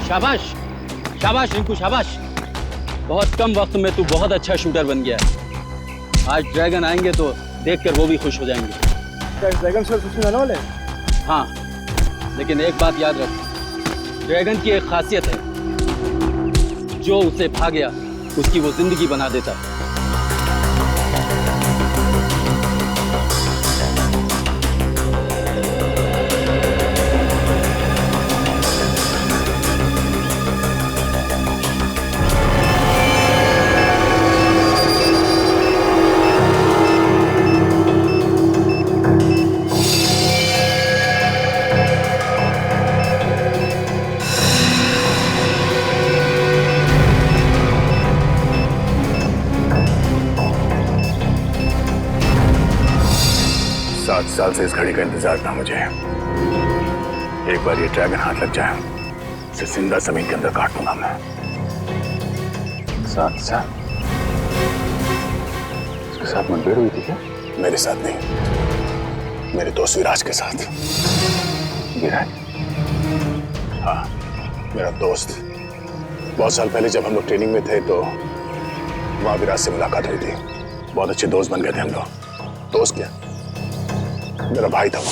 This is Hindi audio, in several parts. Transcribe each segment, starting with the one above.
शाबाश, शाबाश रिंकू, शाबाश। बहुत कम वक्त में तू बहुत अच्छा शूटर बन गया है। आज ड्रैगन आएंगे तो देखकर वो भी खुश हो जाएंगे। क्या ड्रैगन सर कुछ नहीं आने वाले? हाँ, लेकिन एक बात याद रख, ड्रैगन की एक खासियत है, जो उसे भा गया उसकी वो जिंदगी बना देता है। साल से इस घड़ी का इंतजार था मुझे। एक बार ये ड्रैगन हाथ लग जाए, इसे जिंदा जमीन के अंदर काट दूंगा मैं। 7 साल? इसके साथ मुठभेड़ हुई थी क्या? मेरे साथ नहीं, मेरे दोस्त विराज के साथ। विराज? हाँ, मेरा दोस्त। बहुत साल पहले जब हम लोग ट्रेनिंग में थे तो वहां विराज से मुलाकात हुई थी। बहुत अच्छे दोस्त बन गए थे हम लोग। दोस्त क्या, मेरा भाई था वो।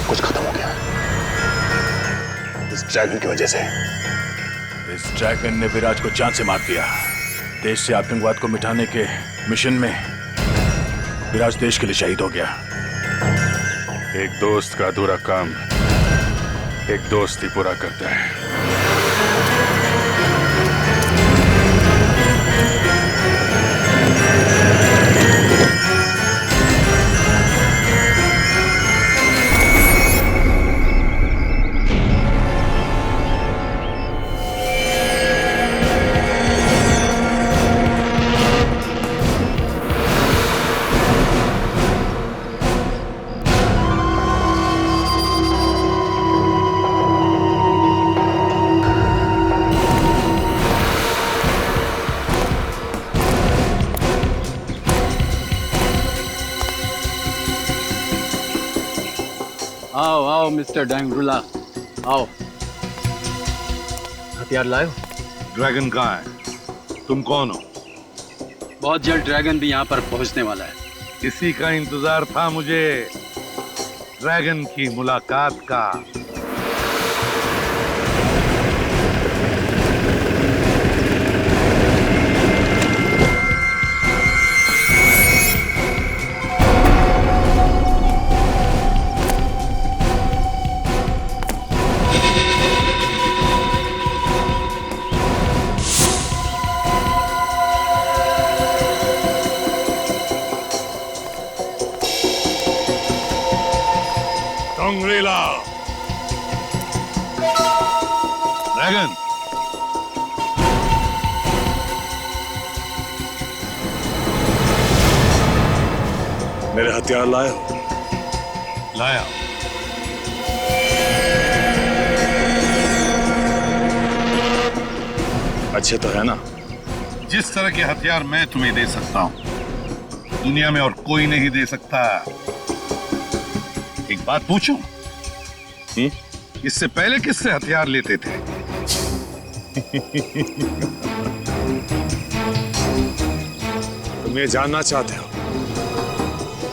कुछ खत्म हो गया इस ड्रैगन की वजह से। इस ड्रैगन ने विराज को जान से मार दिया। देश से आतंकवाद को मिटाने के मिशन में विराज देश के लिए शहीद हो गया। एक दोस्त का अधूरा काम एक दोस्त ही पूरा करता है। आओ आओ मिस्टर डैंगरुला, आओ। हथियार लाए? ड्रैगन कहाँ है? तुम कौन हो? बहुत जल्द ड्रैगन भी यहाँ पर पहुँचने वाला है। इसी का इंतजार था मुझे, ड्रैगन की मुलाकात का। ड्रैगन, मेरे हथियार लाए हो? लाया। अच्छे तो है ना? जिस तरह के हथियार मैं तुम्हें दे सकता हूं, दुनिया में और कोई नहीं दे सकता। एक बात पूछूं? इससे पहले किससे हथियार लेते थे? तुम ये जानना चाहते हो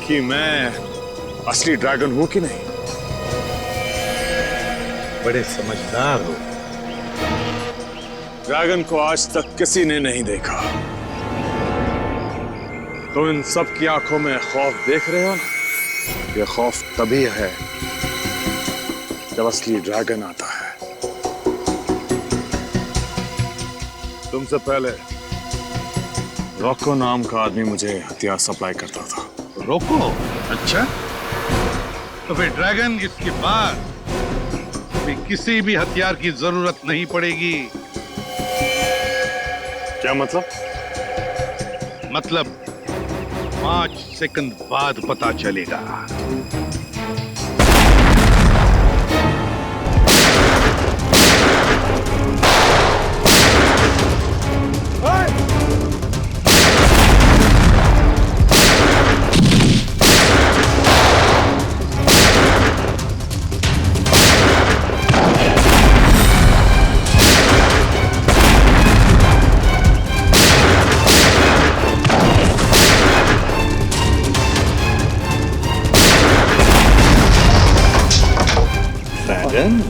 कि मैं असली ड्रैगन हूं कि नहीं? बड़े समझदार हो। ड्रैगन को आज तक किसी ने नहीं देखा। तुम इन सब की आंखों में खौफ देख रहे हो ना? ये खौफ तभी है जब असली ड्रैगन आता है। तुमसे पहले रोको नाम का आदमी मुझे हथियार सप्लाई करता था। रोको? अच्छा, तो फिर ड्रैगन इसके बाद भी किसी भी हथियार की जरूरत नहीं पड़ेगी। क्या मतलब? मतलब 5 सेकंड बाद पता चलेगा। ड्रैगन?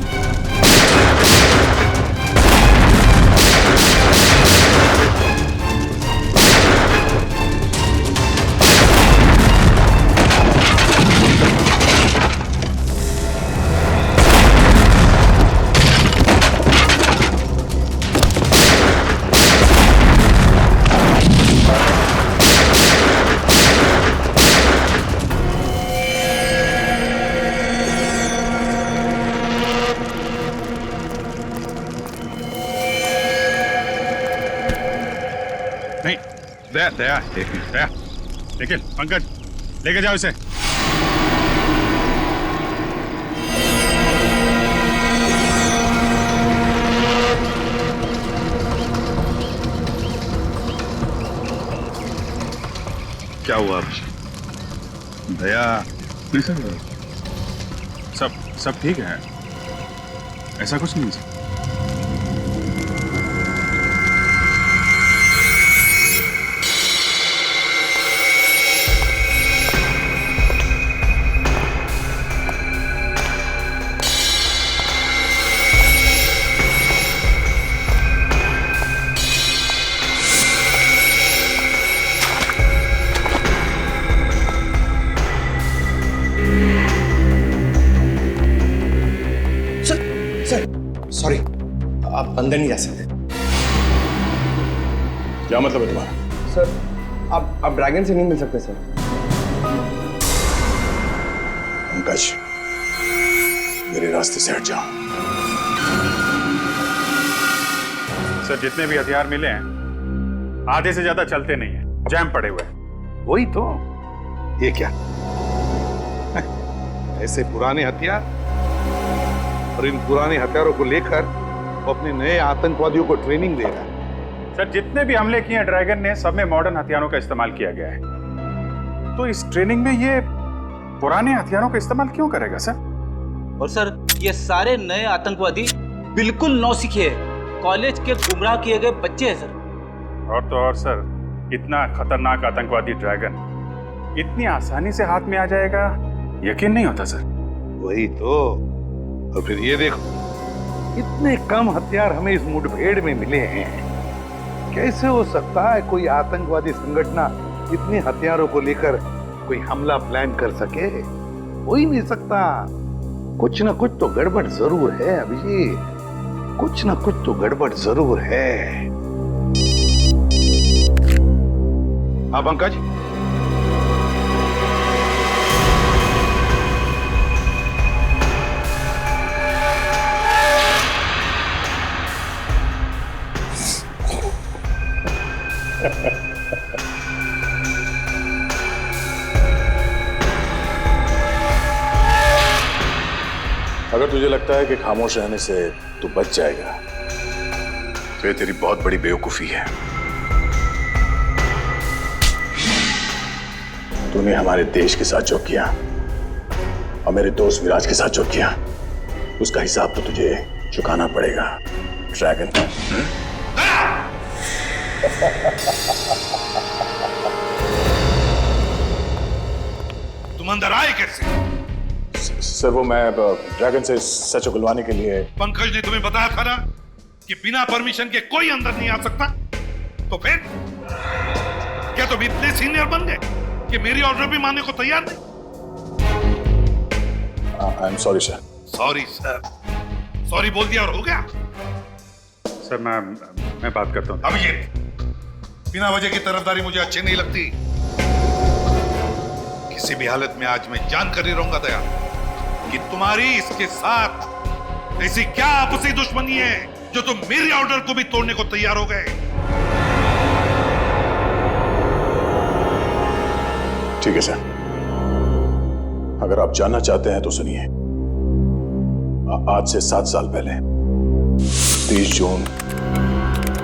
नहीं, दया दया एक मिनट, दया निखिल, पंकज लेके जाओ इसे। क्या हुआ अभिषेक? दया नहीं सर, सब ठीक है, ऐसा कुछ नहीं सर। सॉरी, आप अंदर नहीं जा सकते। क्या मतलब है तुम्हारा? सर, आप ड्रैगन से नहीं मिल सकते सर। पंकज, मेरे रास्ते से हट जाओ। सर जितने भी हथियार मिले हैं आधे से ज्यादा चलते नहीं है, जैम पड़े हुए हैं। वही तो, ये क्या ऐसे पुराने हथियार, और इन पुराने हथियारों को लेकर वो अपने नए आतंकवादियों को ट्रेनिंग दे रहा है। सर जितने भी हमले किए हैं ड्रैगन ने, सब में मॉडर्न हथियारों का इस्तेमाल किया गया है। तो इस ट्रेनिंग में ये पुराने हथियारों का इस्तेमाल क्यों करेगा सर? और सर ये सारे नए आतंकवादी बिल्कुल नौसिखे हैं, कॉलेज के गुमराह किए गए बच्चे हैं सर। और तो और सर, इतना खतरनाक आतंकवादी ड्रैगन इतनी आसानी से हाथ में आ जाएगा, यकीन नहीं होता सर। वही तो, और फिर ये देखो, इतने कम हथियार हमें इस मुठभेड़ में मिले हैं। कैसे हो सकता है कोई आतंकवादी संगठन इतने हथियारों को लेकर कोई हमला प्लान कर सके? हो ही नहीं सकता। कुछ ना कुछ तो गड़बड़ जरूर है अभिजीत, कुछ ना कुछ तो गड़बड़ जरूर है। हाँ पंकज, अगर तुझे लगता है कि खामोश रहने से तू बच जाएगा तो ये तेरी बहुत बड़ी बेवकूफी है। तूने हमारे देश के साथ जो किया और मेरे दोस्त विराज के साथ जो किया, उसका हिसाब तो तुझे चुकाना पड़ेगा ड्रैगन। तुम अंदर आए कैसे? सर वो मैं ड्रैगन से सच उगलवाने के लिए। पंकज ने तुम्हें बताया था ना कि बिना परमिशन के कोई अंदर नहीं आ सकता। तो फिर क्या तुम इतने सीनियर बन गए कि मेरी ऑर्डर भी मानने को तैयार नहीं? I am sorry sir. Sorry sir, sorry बोल दिया और हो गया? सर मैं बात करता हूँ। अब ये बिना वजह की तरफदारी मुझे अच्छी नहीं लगती। किसी भी हालत में आज मैं जान कर ही रहूंगा दया। कि तुम्हारी इसके साथ ऐसी क्या आपसी दुश्मनी है जो तुम मेरे ऑर्डर को भी तोड़ने को तैयार हो गए? ठीक है सर, अगर आप जानना चाहते हैं तो सुनिए। आज से 7 साल पहले 30 जून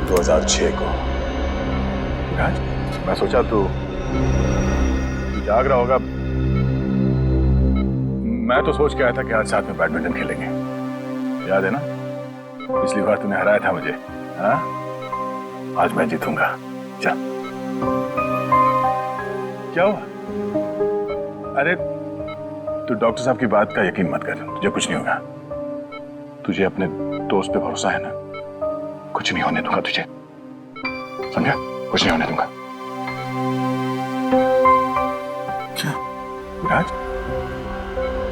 2006 को राज, मैं सोचा तू जाग रहा होगा। मैं तो सोच के आया था कि आज साथ में बैडमिंटन खेलेंगे, याद है ना? पिछली बार तूने हराया था मुझे। हाँ, आज मैं जीतूंगा। चल। क्या हुआ? अरे तू डॉक्टर साहब की बात का यकीन मत कर, तुझे कुछ नहीं होगा। तुझे अपने दोस्त पे भरोसा है ना? कुछ नहीं होने दूंगा तुझे, समझा? कुछ नहीं होने दूंगा। क्या राज,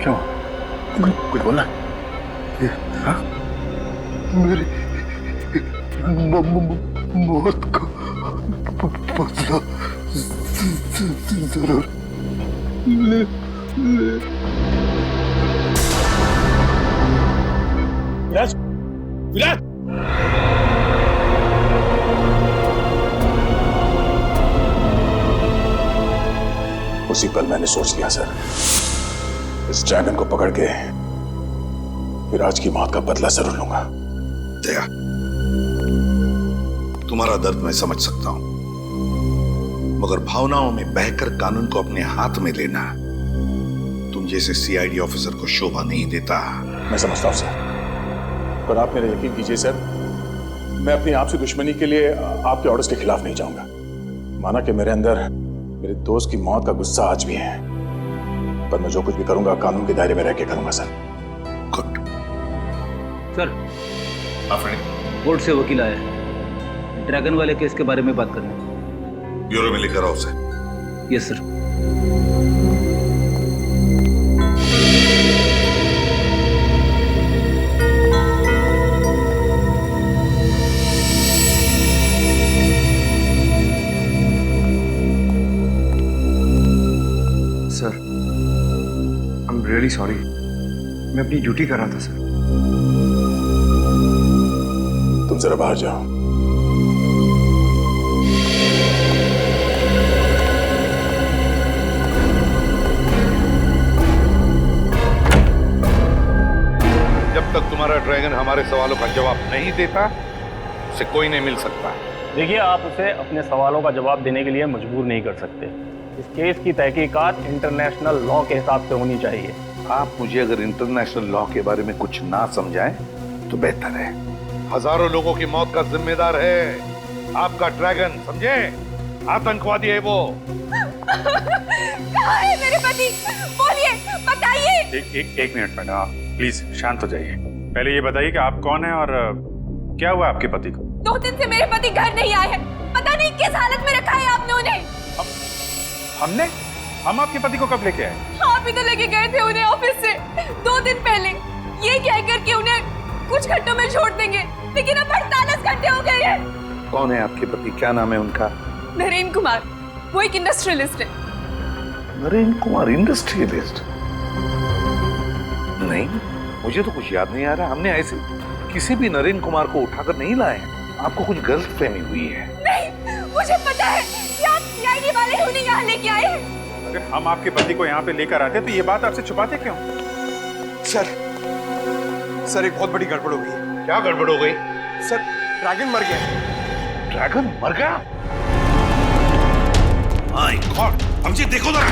क्यों? कुछ बोलना? हाँ? मेरी मौत को बदला जरूर ले। विराज, विराज! उसी पल मैंने सोच लिया सर, इस ड्रैगन को पकड़ के विराज की मौत का बदला जरूर लूंगा। दया, तुम्हारा दर्द मैं समझ सकता हूं, मगर भावनाओं में बहकर कानून को अपने हाथ में लेना तुम जैसे सीआईडी ऑफिसर को शोभा नहीं देता। मैं समझता हूं सर, पर आप मेरा यकीन कीजिए सर, मैं अपनी आपसे दुश्मनी के लिए आपके ऑर्डर्स के खिलाफ नहीं जाऊंगा। माना कि मेरे अंदर मेरे दोस्त की मौत का गुस्सा आज भी है, पर मैं जो कुछ भी करूंगा कानून के दायरे में रह के करूंगा सर। गुड। सर, कोर्ट से वकील आया है, ड्रैगन वाले केस के बारे में बात करनी। ब्यूरो में लेकर आओ उसे। Yes sir. Sir, I am really sorry, मैं अपनी ड्यूटी कर रहा था सर। तुम जरा बाहर जाओ। जब तक तुम्हारा ड्रैगन हमारे सवालों का जवाब नहीं देता, उसे कोई नहीं मिल सकता। देखिए, आप उसे अपने सवालों का जवाब देने के लिए मजबूर नहीं कर सकते। इस केस की तहकीकात इंटरनेशनल लॉ के हिसाब से होनी चाहिए। आप मुझे अगर इंटरनेशनल लॉ के बारे में कुछ ना समझाएं तो बेहतर है। हजारों लोगों की मौत का जिम्मेदार है आपका ड्रैगन, समझे? आतंकवादी है वो। कहाँ है मेरे पति? बोलिए, बताइए। एक मिनट मैडम, आप प्लीज शांत हो जाइए। पहले ये बताइए कि आप कौन हैं और क्या हुआ आपके पति को? 2 दिन से मेरे पति घर नहीं आए हैं। पता नहीं किस हालत में रखा है आपने उन्हें। हम आपके पति को कब लेके आए? आप ही तो लेके गए थे उन्हें ऑफिस से 2 दिन पहले, ये कहकर कि उन्हें कुछ घंटों में छोड़ देंगे, लेकिन अब 48 घंटे हो गए हैं। कौन है आपके पति? क्या नाम है उनका? नरेंद्र कुमार, वो एक इंडस्ट्रियलिस्ट है। नरेंद्र कुमार इंडस्ट्रियलिस्ट? नहीं, मुझे तो कुछ याद नहीं आ रहा। हमने ऐसे किसी भी नरेंद्र कुमार को उठाकर नहीं लाए। आपको कुछ गलतफहमी हुई है। नहीं, मुझे पता है कि आप सीआईडी वाले ही उन्हें यहाँ लेके आए हैं। अगर हम आपके पति को यहाँ पे लेकर आते तो ये बात आपसे छुपाते क्यों? सर एक बहुत बड़ी गड़बड़ हो गई है। क्या गड़बड़ हो गई? सर, ड्रैगन मर गया। ड्रैगन मर गया? माय गॉड, अभिजीत देखो जरा।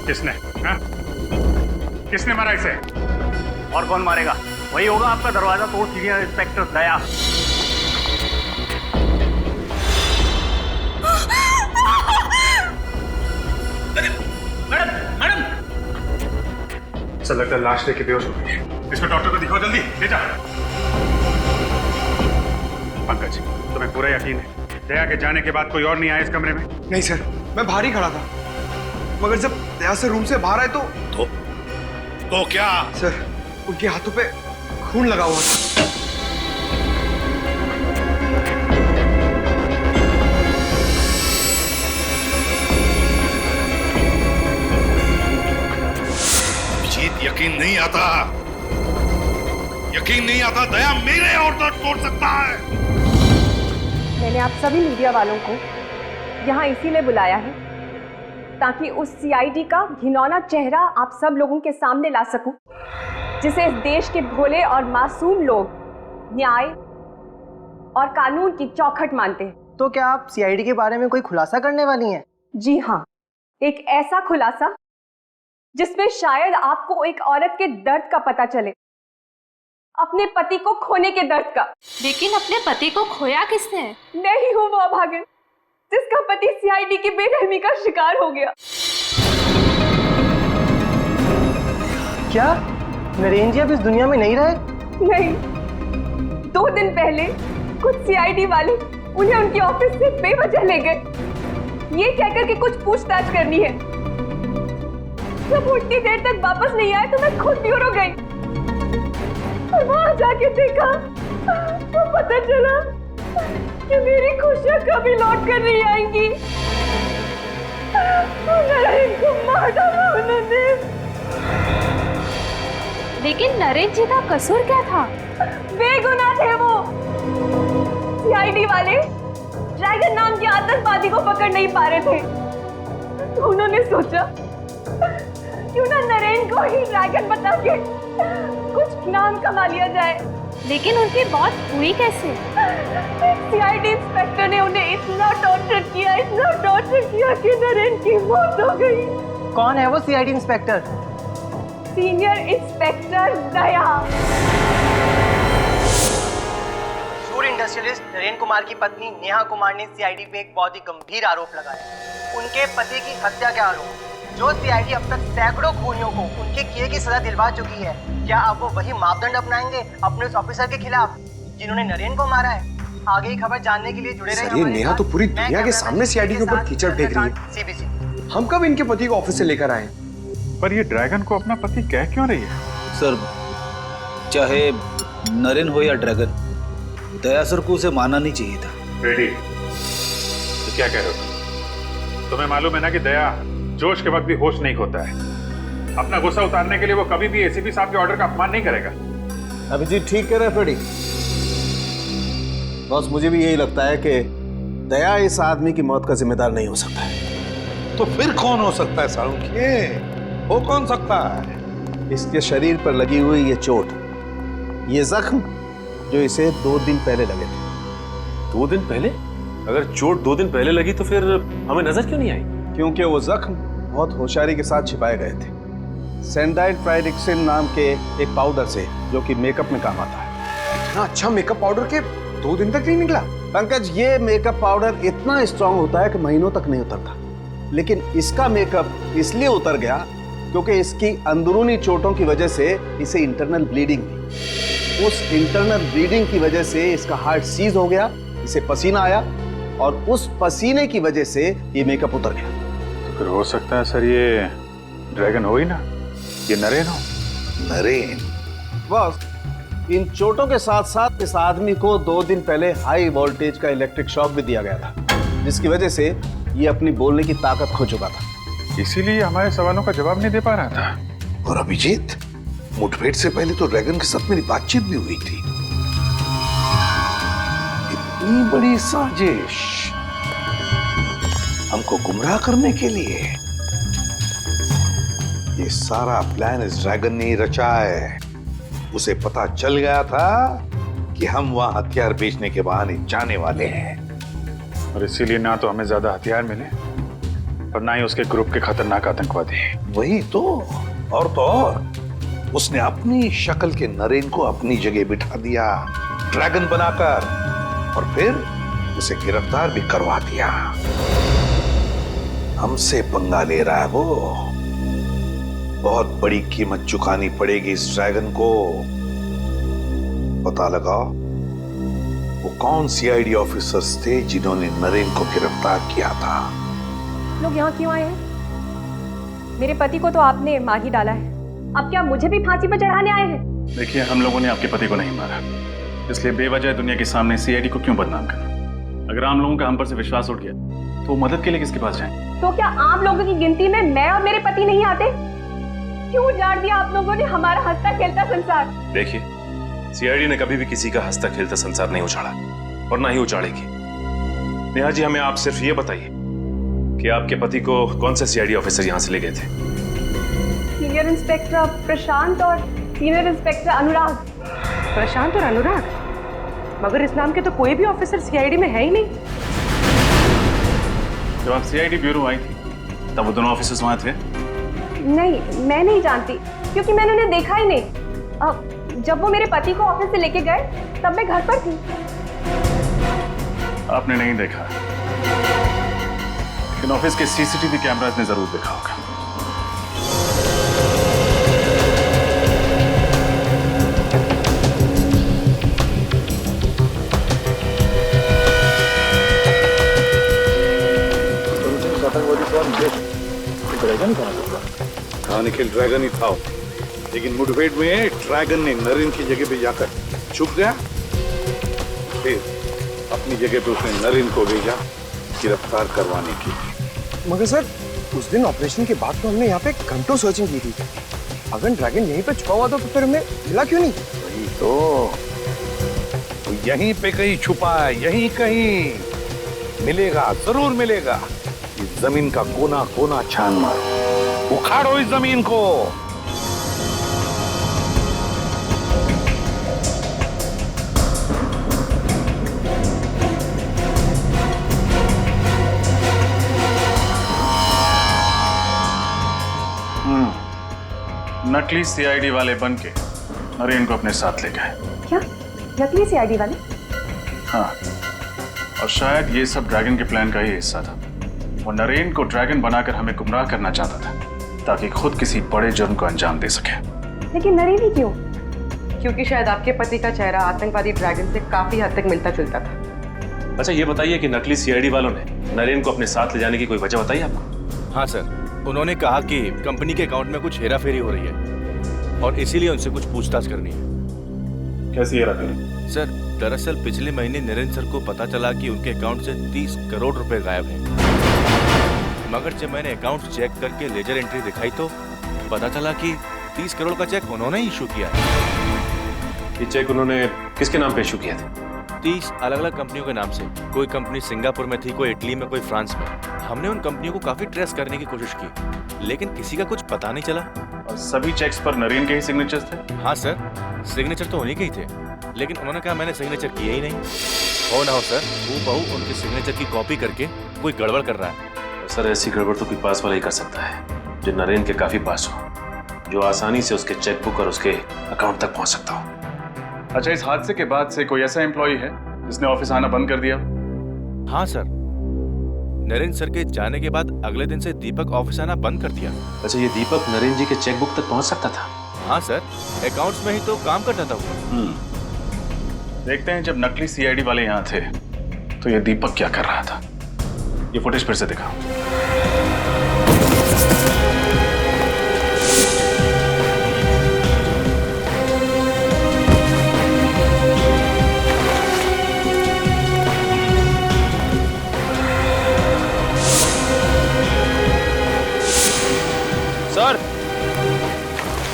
किसने? हाँ? किसने मारा इसे? और कौन मारेगा? वही होगा आपका दरवाजा तोड़ सीनियर इंस्पेक्टर दया। मैडम! सर लगता है लाश लेके बेहोश हो गई है। इसको डॉक्टर को दिखाओ जल्दी, ले जा। पंकज, तुम्हें पूरा यकीन है दया के जाने के बाद कोई और नहीं आया इस कमरे में? नहीं सर, मैं बाहर ही खड़ा था, मगर जब दया से रूम से बाहर आए तो क्या? सर, उनके हाथों पे खून लगा हुआ था। जीत यकीन नहीं आता दया मेरे और दर्द तोड़ सकता है। मैंने आप सभी मीडिया वालों को यहाँ इसीलिए बुलाया है ताकि उस सीआईडी का घिनौना चेहरा आप सब लोगों के सामने ला सकूं, जिसे इस देश के भोले और मासूम लोग न्याय और कानून की चौखट मानते हैं। तो क्या आप सीआईडी के बारे में कोई खुलासा करने वाली हैं? जी हाँ, एक ऐसा खुलासा जिसमें शायद आपको एक औरत के दर्द का पता चले, अपने पति को खोने के दर्द का। लेकिन अपने पति को खोया किसने? नहीं हूँ वो अभागन जिसका पति सीआईडी की बेरहमी का शिकार हो गया। क्या नरेन जी अब इस दुनिया में नहीं रहे? नहीं, 2 दिन पहले कुछ सीआईडी वाले उन्हें उनके ऑफिस से बेवजह ले गए, ये कहकर कि कुछ पूछताछ करनी है। जब उतनी देर तक वापस नहीं आए तो मैं खुद ब्यूरो गई और वहां जाके देखा तो पता चला कि मेरी खुशियां कभी लौट कर नहीं आएंगी। नरेन को मार डाला उन्होंने। लेकिन नरेन जी का कसूर क्या था? बेगुनाह थे वो। सीआईडी वाले ड्रैगन नाम के आतंकवादी को पकड़ नहीं पा रहे थे, तो उन्होंने सोचा क्यों ना नरेन को ही ड्रैगन बता के कुछ नाम कमा लिया जाए। लेकिन उनकी मौत हुई कैसे? सीआईडी इंस्पेक्टर ने उन्हें इतना टॉर्चर किया कि नरेन की मौत हो गई। कौन है वो सीआईडी इंस्पेक्टर? सीनियर इंस्पेक्टर दया। सूर्य इंडस्ट्रियलिस्ट नरेन कुमार की पत्नी नेहा कुमार ने सीआईडी पे एक बहुत ही गंभीर आरोप लगाया। उनके पति की हत्या का आरोप, जो सीआईडी अब तक सैकड़ों खूनियों को उनके किए की सजा दिलवा चुकी है। क्या अब वो वही मापदंड अपनाएंगे अपने उस ऑफिसर के खिलाफ जिन्होंने नरेन को मारा है? आगे की खबर जानने के लिए जुड़े रहिए। नेहा तो पूरी दुनिया के सामने सीआईडी के ऊपर कीचड़ फेंक रही है। सीबीसी। हम कब इनके पति को ऑफिस से लेकर आए? पर ये ड्रैगन को अपना पति कह क्यों रही है? सर, चाहे नरेन हो या ड्रैगन, दया सर को उसे मानना नहीं चाहिए था। रेडी, तो क्या कह रहे हो? तुम्हें मालूम है ना कि दया जोश के वक्त भी होश नहीं खोता है। अपना गुस्सा उतारने के लिए वो कभी भी एसीपी साहब के ऑर्डर का अपमान नहीं करेगा। अभिजीत ठीक कह रहा है फ्रेडी। बॉस, मुझे भी यही लगता है कि दया इस आदमी की मौत का जिम्मेदार नहीं हो सकता है। तो फिर कौन हो सकता है सालुंखे? वो कौन सकता है? इसके शरीर पर लगी हुई ये चोट, ये जख्म जो इसे 2 दिन पहले लगे थे। 2 दिन पहले? अगर चोट 2 दिन पहले लगी तो फिर हमें नजर क्यों नहीं आई? क्योंकि वो जख्म बहुत होशियारी के साथ छिपाए गए थे सैंडाइल ट्राइडिक्सिन नाम के एक पाउडर से, जो कि मेकअप में काम आता है। इतना अच्छा मेकअप पाउडर के 2 दिन तक नहीं निकला? पंकज, ये मेकअप पाउडर इतना स्ट्रांग होता है कि महीनों तक नहीं उतरता, लेकिन इसका मेकअप इसलिए उतर गया क्योंकि इसकी अंदरूनी चोटों की वजह से इसे इंटरनल ब्लीडिंग थी। उस इंटरनल ब्लीडिंग की वजह से इसका हार्ट सीज हो गया, इसे पसीना आया और उस पसीने की वजह से ये मेकअप उतर गया। तो फिर हो सकता है सर ये ड्रैगन हो ही ना, ये नरेन हो। नरेन? बस, इन चोटों के साथ साथ इस आदमी को 2 दिन पहले हाई वोल्टेज का इलेक्ट्रिक शॉक भी दिया गया था, जिसकी वजह से ये अपनी बोलने की ताकत खो चुका था। इसीलिए हमारे सवालों का जवाब नहीं दे पा रहा था। और अभिजीत, मुठभेड़ से पहले तो ड्रैगन के साथ मेरी बातचीत भी हुई थी। इतनी बड़ी साजिश हमको गुमराह करने के लिए, ये सारा प्लान इस ड्रैगन ने ही रचा है। उसे पता चल गया था कि हम वहां हथियार बेचने के बहाने जाने वाले हैं, और इसीलिए ना तो हमें ज्यादा हथियार मिले और ना ही उसके ग्रुप के खतरनाक आतंकवादी। वही तो और उसने अपनी शक्ल के नरेन को अपनी जगह बिठा दिया ड्रैगन बनाकर, और फिर उसे गिरफ्तार भी करवा दिया। हमसे पंगा ले रहा है वो। बहुत बड़ी कीमत चुकानी पड़ेगी इस ड्रैगन को। पता लगाओ वो कौन सीआईडी ऑफिसर्स थे जिन्होंने नरेन को गिरफ्तार किया था। लोग यहाँ क्यों आए हैं? मेरे पति को तो आपने मार ही डाला है, अब क्या मुझे भी फांसी पर चढ़ाने आए हैं? देखिए, हम लोगों ने आपके पति को नहीं मारा, इसलिए बेवजह दुनिया के सामने सीआईडी को क्यों बदनाम करना? अगर आम लोगों का हम पर से विश्वास उठ गया तो मदद के लिए किसके पास जाएं? तो क्या आम लोगों की गिनती में मैं और मेरे पति नहीं आते? क्यों उजाड़ दिया आप लोगों ने हमारा हंसता खेलता संसार? देखिए, सीआईडी ने कभी भी किसी का हंसता खेलता संसार नहीं उजाड़ा और ना ही उजाड़ेगी। नेहा जी, हमें आप सिर्फ ये बताइए कि आपके पति को कौन से सीआईडी ऑफिसर यहाँ से ले गए थे? सीनियर इंस्पेक्टर प्रशांत और सीनियर इंस्पेक्टर अनुराग। प्रशांत और अनुराग? मगर इस नाम के तो कोई भी ऑफिसर सीआईडी में है ही नहीं। जब आप सीआईडी ब्यूरो आई थी तब वो दोनों ऑफिसर्स वहां थे? नहीं, मैं नहीं जानती, क्योंकि मैंने उन्हें देखा ही नहीं। जब वो मेरे पति को ऑफिस से लेके गए तब मैं घर पर थी। आपने नहीं देखा, लेकिन ऑफिस के सीसीटीवी कैमरास ने जरूर देखा होगा। हाँ निखिल, ड्रैगन ही था, लेकिन मुठभेड़ में ड्रैगन ने नरेन की जगह पे जाकर छुप गया। फिर अपनी जगह पे उसने नरेन को भेजा गिरफ्तार करवाने के लिए। मगर सर, उस दिन ऑपरेशन के बाद तो हमने यहाँ पे घंटों सर्चिंग की थी। अगर ड्रैगन यहीं पे छुपा हुआ था तो फिर हमें मिला क्यों नहीं? वही तो यहीं पे कहीं छुपा है, यहीं कहीं मिलेगा, जरूर मिलेगा। इस जमीन का कोना कोना छान मारो, उखाड़ो इस जमीन को। नकली सीआईडी वाले बन के नरेन को अपने साथ ले गए। क्या? नकली सीआईडी वाले? हाँ, और शायद ये सब ड्रैगन के प्लान का ही हिस्सा था। वो नरेन को ड्रैगन बनाकर हमें गुमराह करना चाहता था ताकि खुद किसी बड़े जुर्म को अंजाम दे सके। लेकिन नरेन ही क्यों? क्योंकि शायद आपके पति का चेहरा आतंकवादी ड्रैगन से काफी हद तक मिलता जुलता था। अच्छा, ये बताइए कि नकली सीआईडी वालों ने नरेन को अपने साथ ले जाने की कोई वजह बताई आपको? हाँ सर, उन्होंने कहा कि कंपनी के अकाउंट में कुछ हेराफेरी हो रही है और इसीलिए उनसे कुछ पूछताछ करनी है। कैसी हेराफेरी? सर, दरअसल पिछले महीने नरेन सर को पता चला कि उनके अकाउंट से 30 करोड़ रुपए गायब हैं। मगर जब मैंने अकाउंट चेक करके लेजर एंट्री दिखाई तो पता चला कि 30 करोड़ का चेक उन्होंने ही इशू किया है। ये चेक उन्होंने किसके नाम पे इशू किया था? 30 अलग अलग कंपनियों के नाम से। कोई कंपनी सिंगापुर में थी, कोई इटली में, कोई फ्रांस में। हमने उन कंपनियों को काफी ट्रेस करने की कोशिश की, लेकिन किसी का कुछ पता नहीं चला। और सभी चेक्स पर नरेन के ही सिग्नेचर्स थे? हाँ सर, सिग्नेचर तो उन्हीं के ही थे, लेकिन उन्होंने कहा मैंने सिग्नेचर किए ही नहीं। हो ना हो सर, वो बहू उनके सिग्नेचर की कॉपी करके कोई गड़बड़ कर रहा है। सर, ऐसी गड़बड़ तो कोई पास वाला ही कर सकता है जो नरेन के काफी पास हो, जो आसानी से उसके चेकबुक और उसके अकाउंट तक पहुंच सकता हो। अच्छा, इस हादसे के बाद से कोई ऐसा एम्प्लॉय है जिसने ऑफिस आना बंद कर दिया? हाँ सर, नरेन सर के जाने के बाद अगले दिन से दीपक ऑफिस आना बंद कर दिया। अच्छा, ये दीपक नरेन जी के चेकबुक तक पहुंच सकता था? हाँ सर, अकाउंट्स में ही तो काम करता था वो। देखते हैं, जब नकली सीआईडी वाले यहाँ थे तो ये दीपक क्या कर रहा था। ये फुटेज फिर से दिखाओ। सर।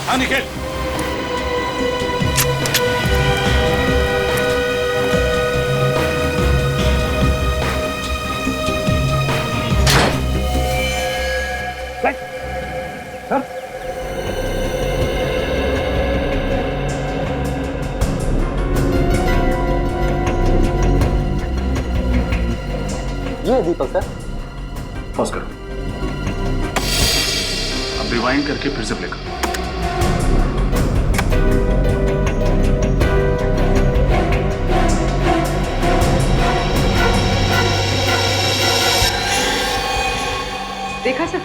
हाँ निखिल, ये दीपक सर। पॉज करो, अब रिवाइंड करके फिर से प्ले करो। देखा सर,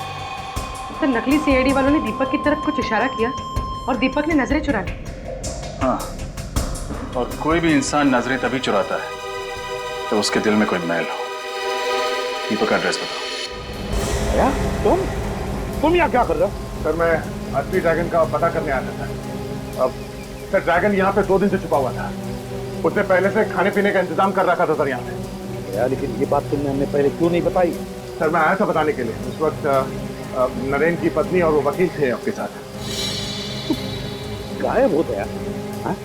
तो नकली सीआईडी वालों ने दीपक की तरफ कुछ इशारा किया और दीपक ने नजरें चुरा ली। हाँ, और कोई भी इंसान नजरें तभी चुराता है तो उसके दिल में कोई मैल हो। दीपक का एड्रेस बताओ। क्या? तुम यहाँ क्या कर रहे हो? सर, मैं असली ड्रैगन का पता करने आया था। अब सर ड्रैगन यहाँ पे 2 दिन से छुपा हुआ था। उसने पहले से खाने पीने का इंतजाम कर रखा था सर यहाँ पे। यार लेकिन ये बात तुमने हमें पहले क्यों नहीं बताई? सर मैं आया था बताने के लिए। उस वक्त नरेन की पत्नी और वो वकील थे आपके साथ। गायब हो गया? हाँ?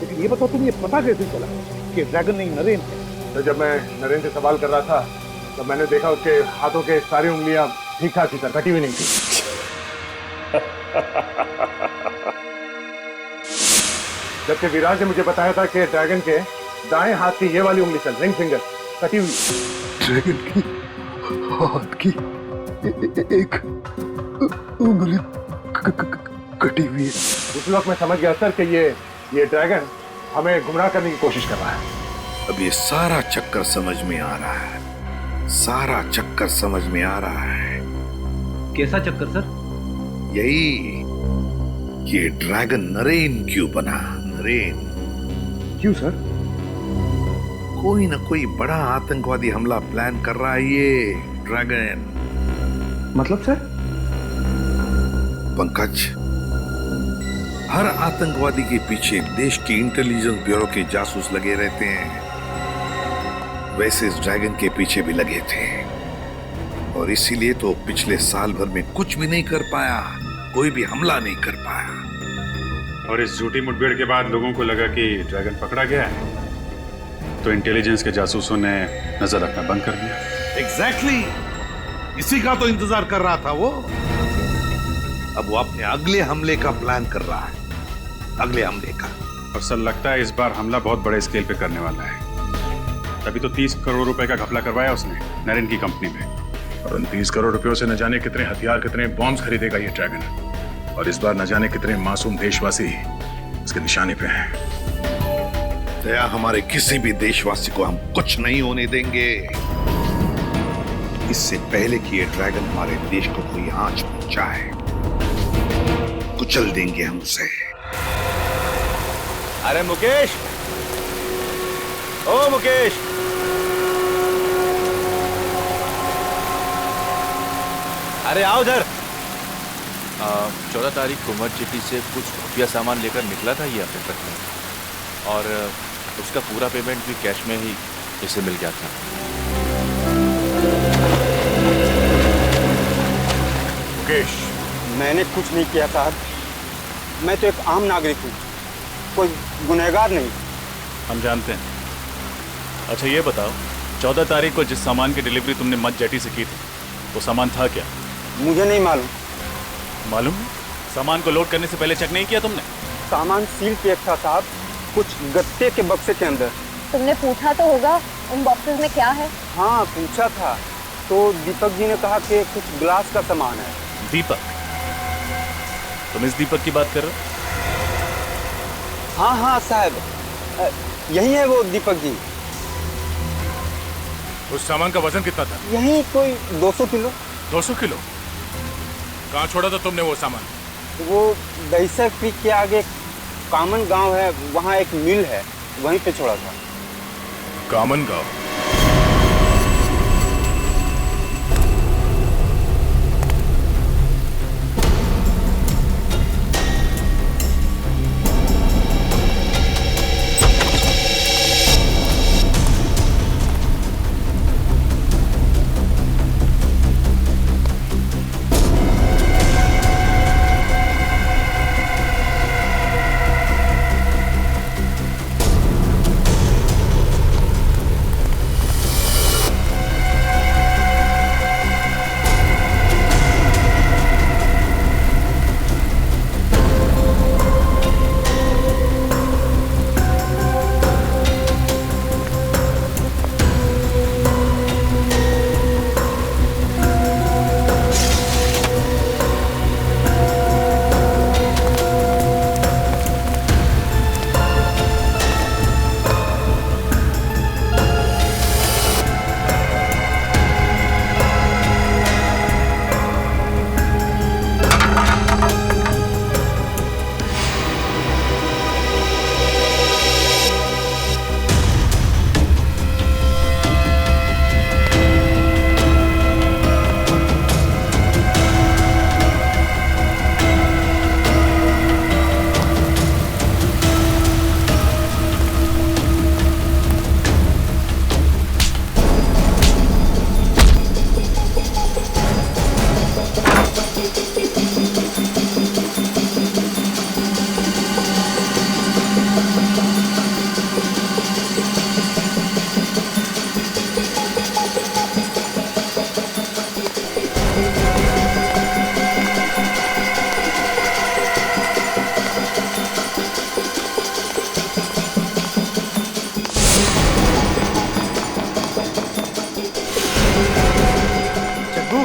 लेकिन ये बताओ तुम्हें पता कैसे चला कि ड्रैगन नहीं नरेन है? तो जब मैं नरेन से सवाल कर रहा था तो मैंने देखा उसके हाथों के सारी उंगलियां ठीक ठाक थी सर, कटी हुई नहीं थी। जबकि विराज ने मुझे बताया था कि ड्रैगन के दाएं हाथ की ये वाली उंगली सर, रिंग फिंगर, कटी हुई। ड्रैगन की हाथ की एक उंगली कटी हुई है। उस वक्त मैं समझ गया सर कि ये ड्रैगन हमें गुमराह करने की कोशिश कर रहा है। अब ये सारा चक्कर समझ में आ रहा है, सारा चक्कर समझ में आ रहा है। कैसा चक्कर सर? यही ये ड्रैगन नरेन क्यों बना? नरेन क्यों सर? कोई ना कोई बड़ा आतंकवादी हमला प्लान कर रहा है ये ड्रैगन। मतलब सर? पंकज, हर आतंकवादी के पीछे देश की इंटेलिजेंस ब्यूरो के जासूस लगे रहते हैं। वैसे इस ड्रैगन के पीछे भी लगे थे और इसीलिए तो पिछले साल भर में कुछ भी नहीं कर पाया, कोई भी हमला नहीं कर पाया। और इस झूठी मुठभेड़ के बाद लोगों को लगा कि ड्रैगन पकड़ा गया है, तो इंटेलिजेंस के जासूसों ने नजर रखना बंद कर दिया। एग्जैक्टली, इसी का तो इंतजार कर रहा था वो। अब वो अपने अगले हमले का प्लान कर रहा है, अगले हमले का। और सर लगता है इस बार हमला बहुत बड़े स्केल पे करने वाला है। तभी तो 30 करोड़ रुपए का घपला करवाया उसने नरेन की कंपनी में। और उन 30 करोड़ रुपयों से न जाने कितने हथियार, कितने बॉम्ब्स खरीदेगा ये ड्रैगन। और इस बार न जाने कितने मासूम देशवासी इसके निशाने पे हैं। दया, हमारे किसी भी देशवासी को हम कुछ नहीं होने देंगे। इससे पहले कि ये ड्रैगन हमारे देश को कोई आंच पहुंचाए, कुचल देंगे हम उसे। अरे मुकेश, ओ मुकेश, अरे आओ उधर। 14 तारीख को मर्ज सिटी से कुछ खुफिया सामान लेकर निकला था ये अपने ट्रक में, और उसका पूरा पेमेंट भी कैश में ही इसे मिल गया था। मुकेश, मैंने कुछ नहीं किया साहब। मैं तो एक आम नागरिक हूँ, कोई गुनहगार नहीं। हम जानते हैं। अच्छा ये बताओ, 14 तारीख को जिस सामान की डिलीवरी तुमने मत जेटी से की थी, वो सामान था क्या? मुझे नहीं मालूम। मालूम नहीं? सामान को लोड करने से पहले चेक नहीं किया तुमने? सामान सील पैक था साहब, कुछ गत्ते के बक्से के अंदर। तुमने पूछा तो होगा उन बॉक्सेस में क्या है? हाँ पूछा था, तो दीपक जी ने कहा कि कुछ ग्लास का सामान है। दीपक? तुम इस दीपक की बात कर रहे हो? हाँ हाँ साहब, यही है वो दीपक जी। उस सामान का वजन कितना था? यही कोई 200 किलो। 200 किलो? कहाँ छोड़ा था तुमने वो सामान? वो दहीसर क्रीक के आगे कामन गांव है, वहाँ एक मिल है, वहीं पे छोड़ा था। कामन गांव?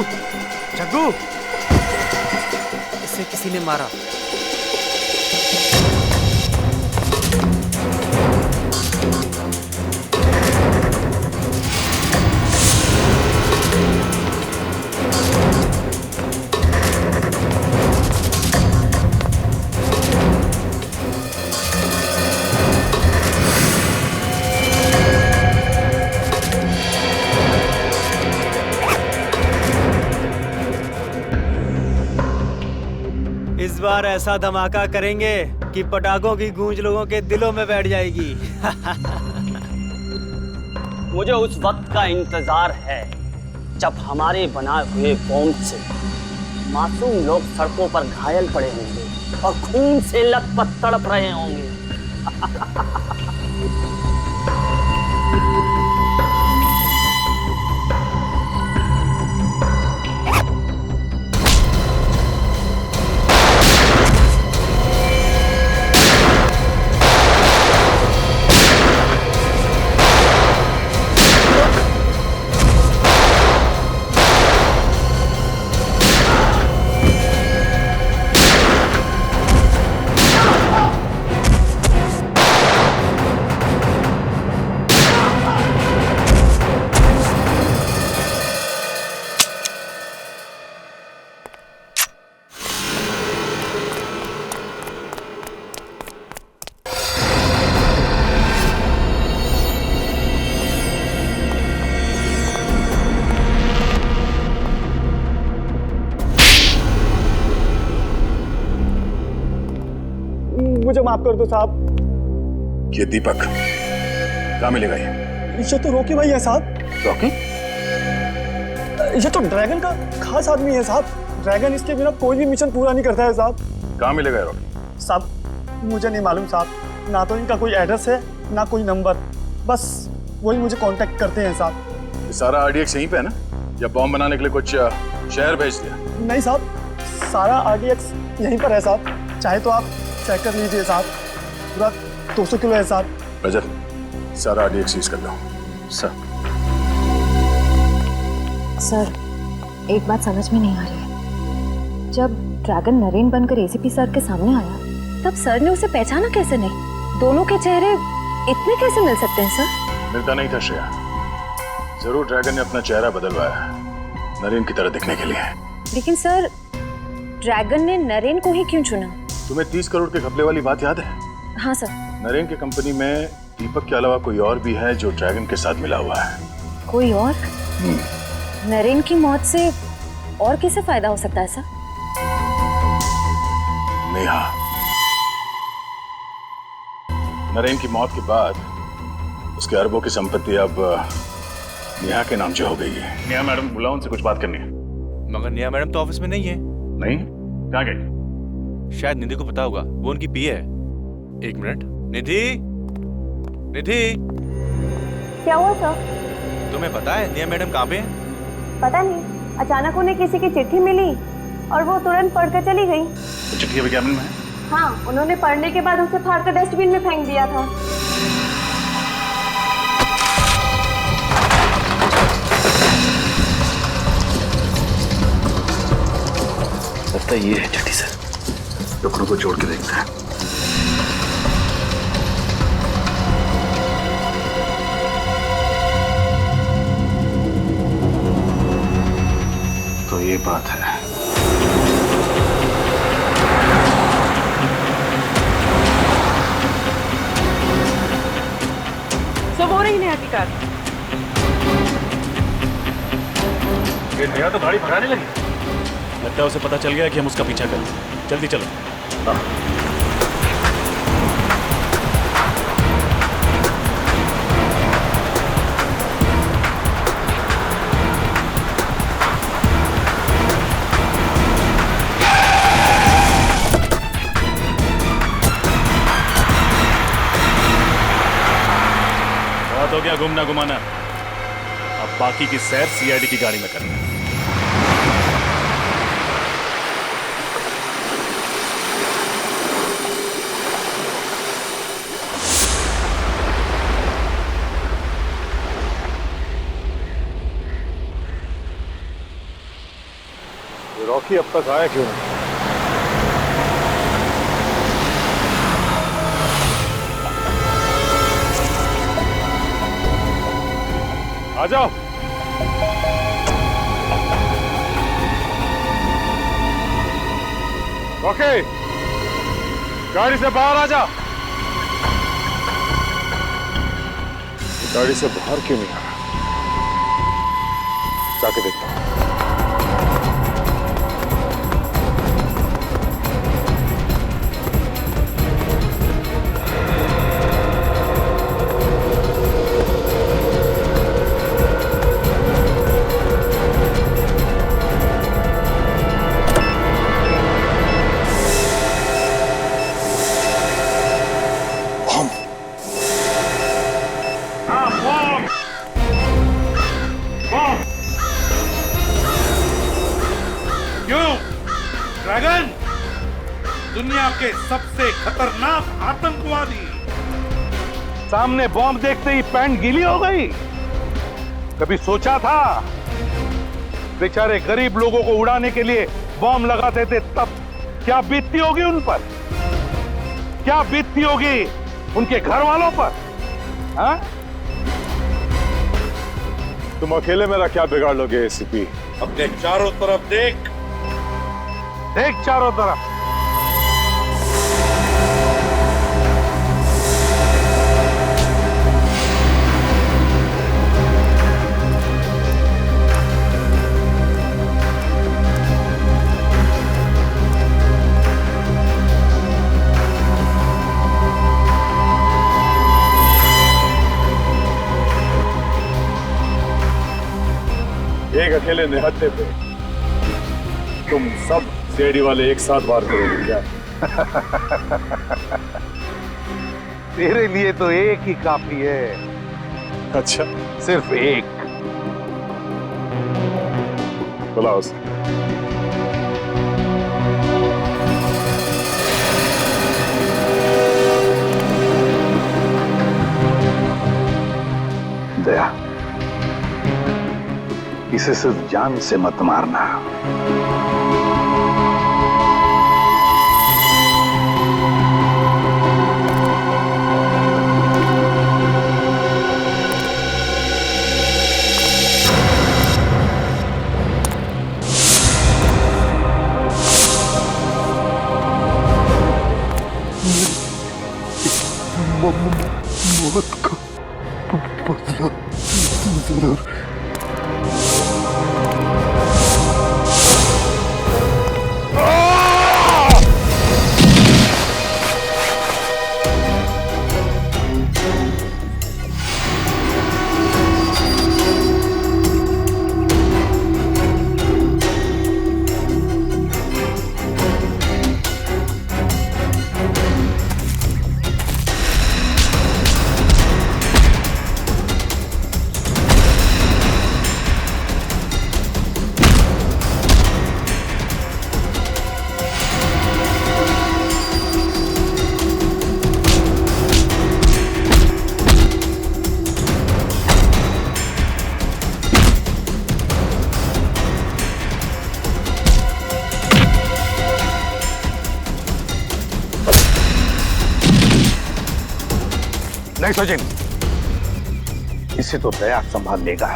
जग्गू, इसे किसी ने मारा। इस बार ऐसा धमाका करेंगे कि पटाखों की गूंज लोगों के दिलों में बैठ जाएगी। मुझे उस वक्त का इंतजार है जब हमारे बनाए हुए बॉम्ब से मासूम लोग सड़कों पर घायल पड़े होंगे और खून से लथपथ तड़प रहे होंगे। मुझे माफ कर दो साहब। ये दीपक कहाँ मिलेगा? ये तो रॉकी भाई है साहब। रॉकी? ये तो ड्रैगन का खास आदमी है साहब। ड्रैगन इसके बिना कोई भी मिशन पूरा नहीं करता है साहब। कहाँ मिलेगा रॉकी? साहब मुझे नहीं मालूम साहब, ना तो इनका कोई एड्रेस है ना कोई नंबर, बस वही मुझे कांटेक्ट करते हैं साहब। ये सारा RDX यहीं पे है ना, या बॉम्ब बनाने के लिए कुछ शहर भेज दिया? नहीं साहब, सारा RDX यहीं पर है साहब, चाहे तो आप चेक कर लीजिए साहब। पूरा 200 किलो है साहब। रजत, सारा RDX सीज कर लो। सर एक बात समझ में नहीं आ रही है। जब ड्रैगन नरेन बनकर ACP सर के सामने आया तब सर ने उसे पहचाना कैसे नहीं? दोनों के चेहरे इतने कैसे मिल सकते हैं सर? मिलता नहीं था श्रेया, जरूर ड्रैगन ने अपना चेहरा बदलवाया नरेन की तरह दिखने के लिए। लेकिन सर, ड्रैगन ने नरेन को ही क्यों चुना? तुम्हें 30 करोड़ के घपले वाली बात याद है? हाँ सर। नरेन की कंपनी में दीपक के अलावा कोई और भी है जो ड्रैगन के साथ मिला हुआ है। कोई और? नरेन की मौत से और किसे फायदा हो सकता है सर? नेहा। नरेन की मौत के बाद उसके अरबों की संपत्ति अब नेहा के नाम से हो गई है। नेहा मैडम बुलाओ, उनसे कुछ बात करनी है। मगर नेहा मैडम तो ऑफिस में नहीं है। नहीं? कहाँ गई? शायद निधि को पता होगा, वो उनकी पीए है। एक मिनट। निधि, निधि, क्या हुआ सर? तुम्हें पता है नेहा मैडम कहाँ पे है? पता नहीं, अचानक उन्हें किसी की चिट्ठी मिली और वो तुरंत पढ़कर चली गई। तो चिट्ठी अभी कैबिन में है? हाँ, उन्होंने पढ़ने के बाद उसे फाड़कर डस्टबिन में फेंक दिया था। लगता है ये है चिट्ठी सर। टुकड़ों को जोड़ के देखते हैं। तो ये बात है। सब हो रही नेहा की कार। ये नेहा तो गाड़ी भगाने लगी। लगता है उसे पता चल गया कि हम उसका पीछा करें। जल्दी चलो। बात हो गया घूमना घुमाना, अब बाकी की सैर CID की गाड़ी में करना। रॉकी अब तक आया क्यों नहीं? आ जाओ। रॉकी, गाड़ी से बाहर आ जा। गाड़ी से बाहर क्यों नहीं आ रहा? जाके देखता हूं। ड्रैगन, दुनिया के सबसे खतरनाक आतंकवादी। सामने बॉम्ब देखते ही पैंट गीली हो गई। कभी सोचा था बेचारे गरीब लोगों को उड़ाने के लिए बॉम्ब लगाते थे, तब क्या बीतती होगी उन पर? क्या बीतती होगी उनके घर वालों पर? हाँ? तुम अकेले मेरा क्या बिगाड़ लोगे एसीपी? अपने चारों तरफ देख, देख चारों तरफ। एक अकेले निहत्थे पे तुम सब सीआईडी वाले एक साथ वार करोगे क्या? तेरे लिए तो एक ही काफी है। अच्छा, सिर्फ एक। बुलाओ उसे। दया, इसे सिर्फ जान से मत मारना। मौत को बदला जरूर। नहीं सचिन, इसे तो दया संभाल लेगा।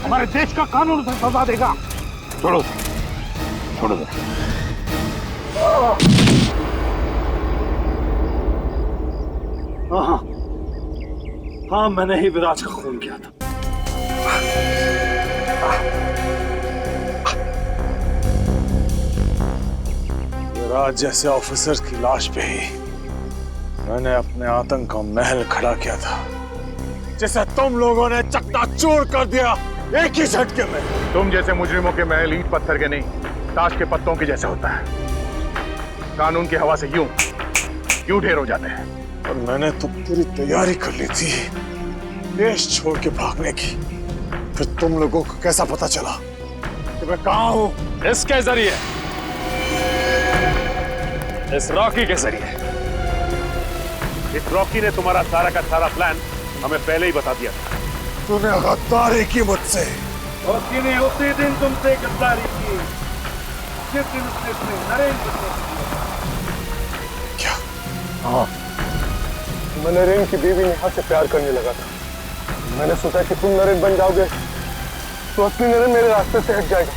हमारे देश का कानून उसे सजा देगा। छोड़ो छोड़ो दे। हाँ हाँ, मैंने ही विराज का खून किया था। विराज जैसे ऑफिसर की लाश पे ही मैंने अपने आतंक का महल खड़ा किया था, जिसे तुम लोगों ने चकनाचूर कर दिया एक ही झटके में। तुम जैसे मुजरिमों के महल ईंट पत्थर के नहीं, ताश के पत्तों के जैसे होता है। कानून की हवा से यूं ढेर हो जाते हैं। और मैंने तो पूरी तैयारी कर ली थी देश छोड़ के भागने की। फिर तुम लोगों को कैसा पता चला कि मैं कहां हूं? इसके जरिए, इस रॉकी के जरिए। इस रॉकी ने तुम्हारा सारा का सारा प्लान हमें पहले ही बता दिया था। तूने गद्दारी की मुझसे। रॉकी ने उसी दिन तुमसे गद्दारी की जिस दिन उसने नरेंद्र को। क्या? हाँ, मैं नरेंद्र की बीवी नेहा से प्यार करने लगा था। मैंने सोचा कि तुम नरेंद्र बन जाओगे तो असली नरेंद्र मेरे रास्ते से हट जाएगा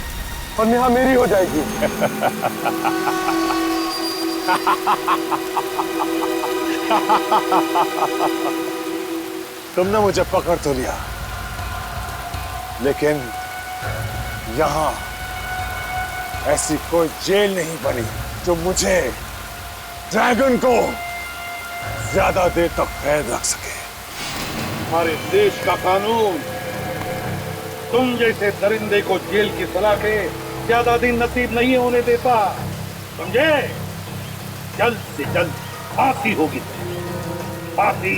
और नेहा मेरी हो जाएगी। तुमने मुझे पकड़ तो लिया, लेकिन यहां ऐसी कोई जेल नहीं बनी जो मुझे, ड्रैगन को, ज्यादा देर तक कैद रख सके। हमारे देश का कानून तुम जैसे दरिंदे को जेल की सलाखें ज्यादा दिन नसीब नहीं होने देता, समझे? जल्द से जल्द फांसी होगी, फांसी।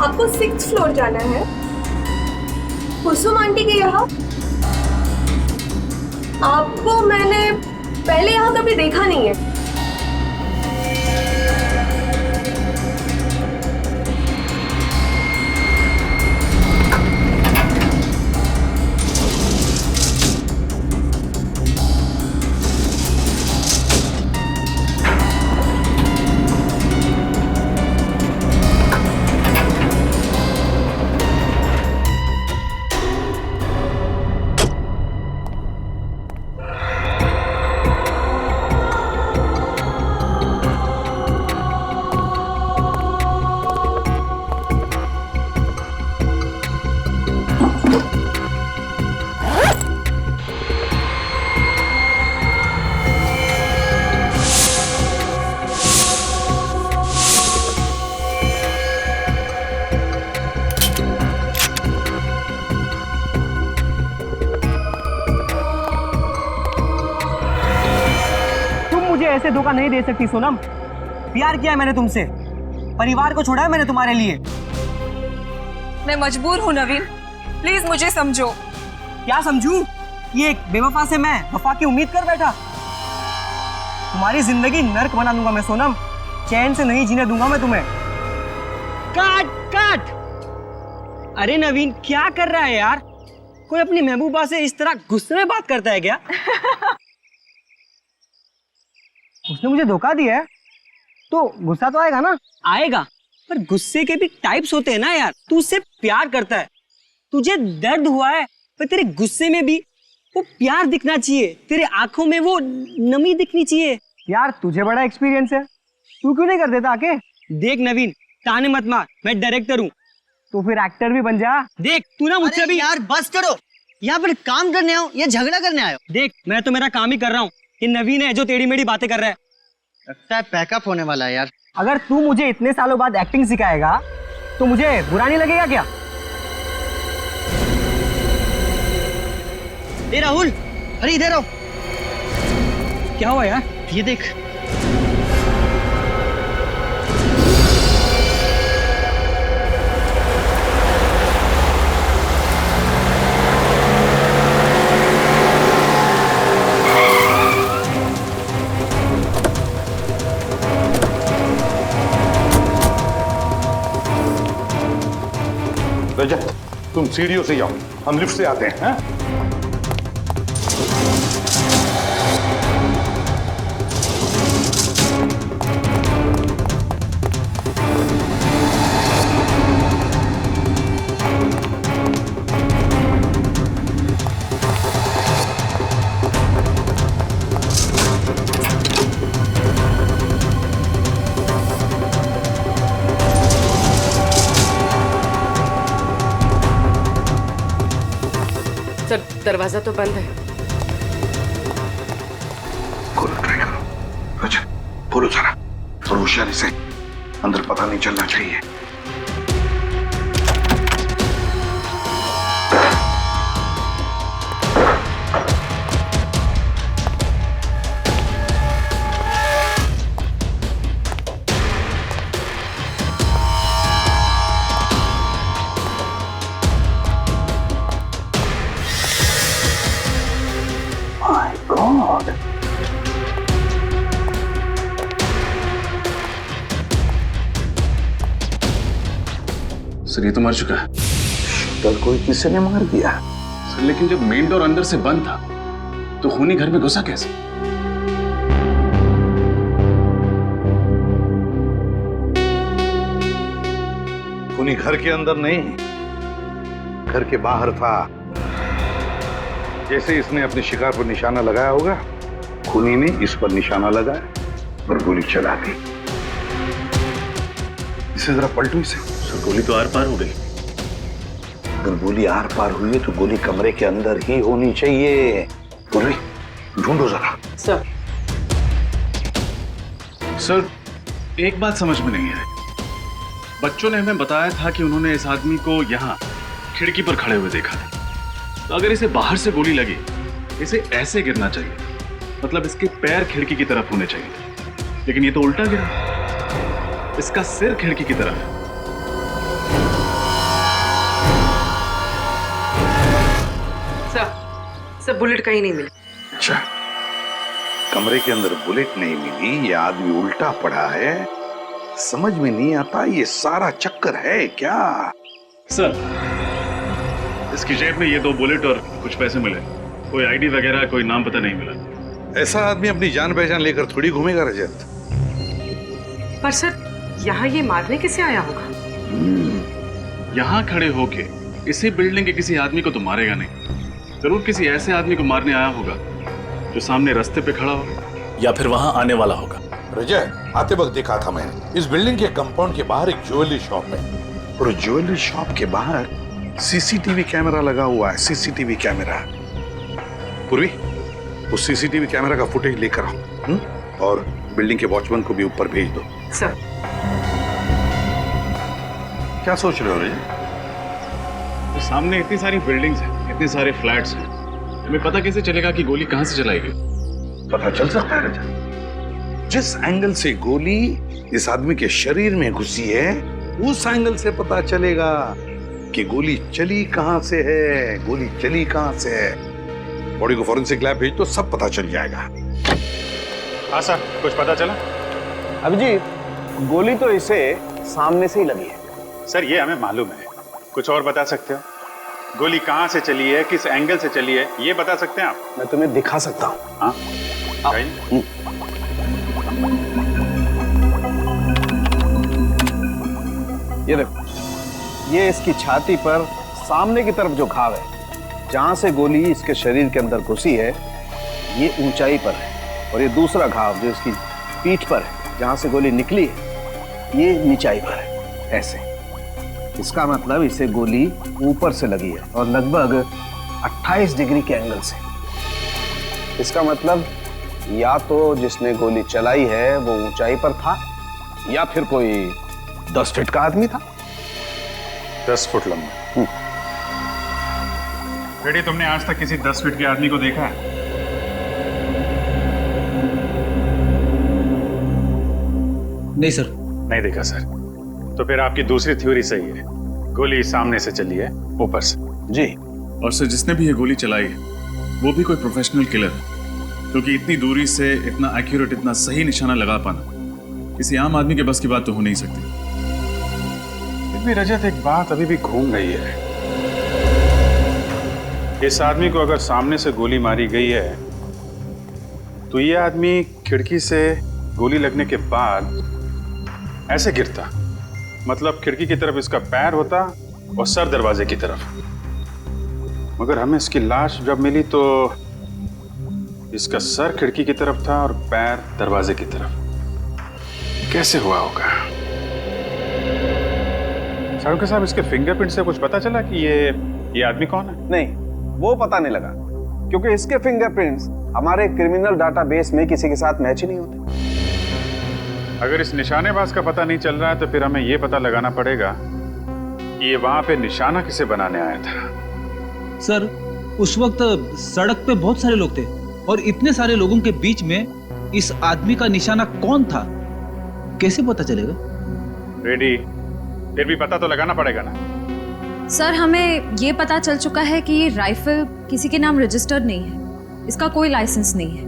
आपको 6th फ्लोर जाना है, कुसुम आंटी के यहाँ। आपको मैंने पहले यहाँ कभी देखा नहीं है। ऐसे धोखा नहीं दे सकती सोनम। प्यार किया है मैंने तुमसे, परिवार को छोड़ा है मैंने तुम्हारे लिए। मैं मजबूर हूँ नवीन, प्लीज मुझे समझो। क्या समझूं? ये एक बेवफा से मैं वफा की उम्मीद कर बैठा। तुम्हारी जिंदगी नर्क बना दूंगा मैं सोनम, चैन से नहीं जीने दूंगा मैं तुम्हें। काट काट। अरे नवीन क्या कर रहा है यार? कोई अपनी महबूबा से इस तरह गुस्से में बात करता है क्या? उसने मुझे धोखा दिया है तो गुस्सा तो आएगा ना? आएगा, पर गुस्से के भी टाइप्स होते हैं ना यार। तू उससे प्यार करता है, तुझे दर्द हुआ है, पर तेरे गुस्से में भी वो प्यार दिखना चाहिए, तेरे आंखों में वो नमी दिखनी चाहिए। यार तुझे बड़ा एक्सपीरियंस है, तू क्यों नहीं कर देता आके? देख नवीन, ताने मत मार, मैं डायरेक्टर हूँ, तो फिर एक्टर भी बन जा। देख तू ना मुझसे भी। यार बस करो, यहाँ पर काम करने आओ या झगड़ा करने आयो? देख मैं तो मेरा काम ही कर रहा हूँ, ये नवीन है जो टेढ़ी मेढ़ी बातें कर रहा है। लगता है पैकअप होने वाला है यार। अगर तू मुझे इतने सालों बाद एक्टिंग सिखाएगा तो मुझे बुरा नहीं लगेगा क्या? ए राहुल, अरे इधर आओ। क्या हुआ यार? ये देख। रजत, तुम सीढ़ियों से जाओ, हम लिफ्ट से आते हैं। सर दरवाजा तो बंद है। खोलो, ट्राई करो। रजत, खोलो जरा, और होशियारी से, अंदर पता नहीं चलना चाहिए। सर ये तो मर चुका है। कल कोई किसी ने मार दिया सर, लेकिन जब मेन डोर अंदर से बंद था तो खूनी घर में घुसा कैसे? खूनी घर के अंदर नहीं, घर के बाहर था। जैसे इसने अपने शिकार पर निशाना लगाया होगा, खूनी ने इस पर निशाना लगाया और गोली चला दी। इसे जरा पलटो इसे। गोली तो आर पार हो गई। अगर गोली आर पार हुई है तो गोली कमरे के अंदर ही होनी चाहिए। पूर्वी, ढूंढो जरा। सर एक बात समझ में नहीं आई, बच्चों ने हमें बताया था कि उन्होंने इस आदमी को यहाँ खिड़की पर खड़े हुए देखा था, तो अगर इसे बाहर से गोली लगी, इसे ऐसे गिरना चाहिए, मतलब इसके पैर खिड़की की तरफ होने चाहिए, लेकिन ये तो उल्टा गिरा, इसका सिर खिड़की की तरफ। सब बुलेट कहीं नहीं मिली। अच्छा, कमरे के अंदर बुलेट नहीं मिली, ये आदमी उल्टा पड़ा है। समझ में नहीं आता ये सारा चक्कर है क्या? सर इसकी जेब में ये 2 बुलेट और कुछ पैसे मिले, कोई आईडी वगैरह कोई नाम पता नहीं मिला। ऐसा आदमी अपनी जान पहचान लेकर थोड़ी घूमेगा रजत। पर सर यहाँ ये मारने कैसे आया होगा? यहाँ खड़े होके इसी बिल्डिंग के किसी आदमी को तो मारेगा नहीं, जरूर किसी ऐसे आदमी को मारने आया होगा जो सामने रास्ते पे खड़ा होगा या फिर वहां आने वाला होगा। रजत, आते वक्त देखा था मैंने इस बिल्डिंग के कंपाउंड के बाहर एक ज्वेलरी शॉप है, और ज्वेलरी शॉप के बाहर सीसीटीवी कैमरा लगा हुआ है। CCTV camera. पूर्वी, उस सीसीटीवी कैमरा का फुटेज लेकर आओ, और बिल्डिंग के वॉचमैन को भी ऊपर भेज दो। सर क्या सोच रहे हो रजत? तो सामने इतनी सारी बिल्डिंग्स हैं, इतने सारे फ्लैट्स हैं, हमें पता कैसे चलेगा कि गोली कहां से चलाई गई? पता चल सकता है रजत, जिस एंगल से गोली इस आदमी के शरीर में घुसी है, उस एंगल से पता चलेगा कि गोली चली कहां से है, गोली चली कहां से है। बॉडी को फॉरेंसिक लैब भेज तो सब पता चल जाएगा। हाँ सर, कुछ पता चला? अभिजीत, गोली तो इसे सामने से ही लगी है। सर ये हमें मालूम है, कुछ और बता सकते हो? गोली कहाँ से चली है, किस एंगल से चली है, ये बता सकते हैं आप? मैं तुम्हें दिखा सकता हूँ। हाँ, ये देखो, ये इसकी छाती पर सामने की तरफ जो घाव है, जहां से गोली इसके शरीर के अंदर घुसी है, ये ऊंचाई पर है। और ये दूसरा घाव जो इसकी पीठ पर है, जहां से गोली निकली है, ये नीचाई पर है। ऐसे इसका मतलब इसे गोली ऊपर से लगी है और लगभग 28 डिग्री के एंगल से। इसका मतलब या तो जिसने गोली चलाई है वो ऊंचाई पर था, या फिर कोई 10 फीट का आदमी था। 10 फुट लंबा। बेटी, तुमने आज तक किसी 10 फीट के आदमी को देखा है? नहीं सर। नहीं देखा सर। तो फिर आपकी दूसरी थ्योरी सही है, गोली सामने से चली है, ऊपर से। जी। और सर, जिसने भी ये गोली चलाई है वो भी कोई प्रोफेशनल किलर है, क्योंकि इतनी दूरी से इतना एक्यूरेट, इतना सही निशाना लगा पाना किसी आम आदमी के बस की बात तो हो नहीं सकती। फिर भी रजत, एक बात अभी भी घूम रही है। इस आदमी को अगर सामने से गोली मारी गई है तो ये आदमी खिड़की से गोली लगने के बाद ऐसे गिरता, मतलब खिड़की की तरफ इसका पैर होता और सर दरवाजे की तरफ। मगर हमें इसकी लाश जब मिली तो इसका सर खिड़की की तरफ था और पैर दरवाजे की तरफ। कैसे हुआ होगा? सारुके साहब, इसके फिंगरप्रिंट से कुछ पता चला कि ये आदमी कौन है? नहीं, वो पता नहीं लगा, क्योंकि इसके फिंगरप्रिंट्स हमारे क्रिमिनल डाटाबेस में किसी के साथ मैच ही नहीं होते। अगर इस निशानेबाज का पता नहीं चल रहा है तो फिर हमें यह पता लगाना पड़ेगा कि ये वहां पे निशाना किसे बनाने आया था। सर, उस वक्त सड़क पे बहुत सारे लोग थे और इतने सारे लोगों के बीच में इस आदमी का निशाना कौन था, कैसे पता चलेगा? रेडी, फिर भी पता तो लगाना पड़ेगा ना। सर, हमें ये पता चल चुका है कि ये राइफल किसी के नाम रजिस्टर्ड नहीं है, इसका कोई लाइसेंस नहीं है।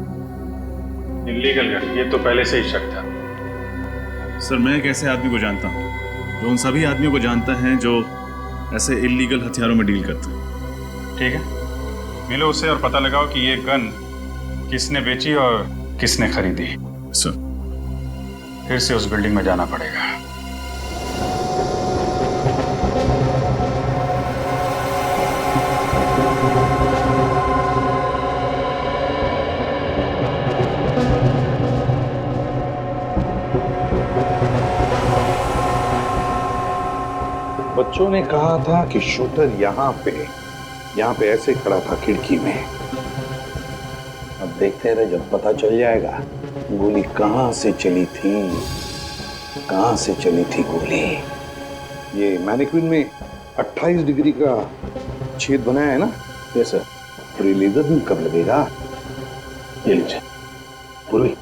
इल्लीगल गन, ये तो पहले से ही शक था। सर, मैं एक ऐसे आदमी को जानता हूँ जो उन सभी आदमियों को जानता है जो ऐसे इल्लीगल हथियारों में डील करते हैं। ठीक है, मिलो उससे और पता लगाओ कि ये गन किसने बेची और किसने खरीदी। सर, फिर से उस बिल्डिंग में जाना पड़ेगा। बच्चों ने कहा था कि शूटर यहाँ पे ऐसे खड़ा था खिड़की में। अब देखते रहे, जब पता चल जाएगा गोली कहाँ से चली थी, कहाँ से चली थी गोली। ये मैनिक्विन में 28 डिग्री का छेद बनाया है ना? Yes sir. और ये लेजर भी कब लगेगा? ये लीजिए पूरी।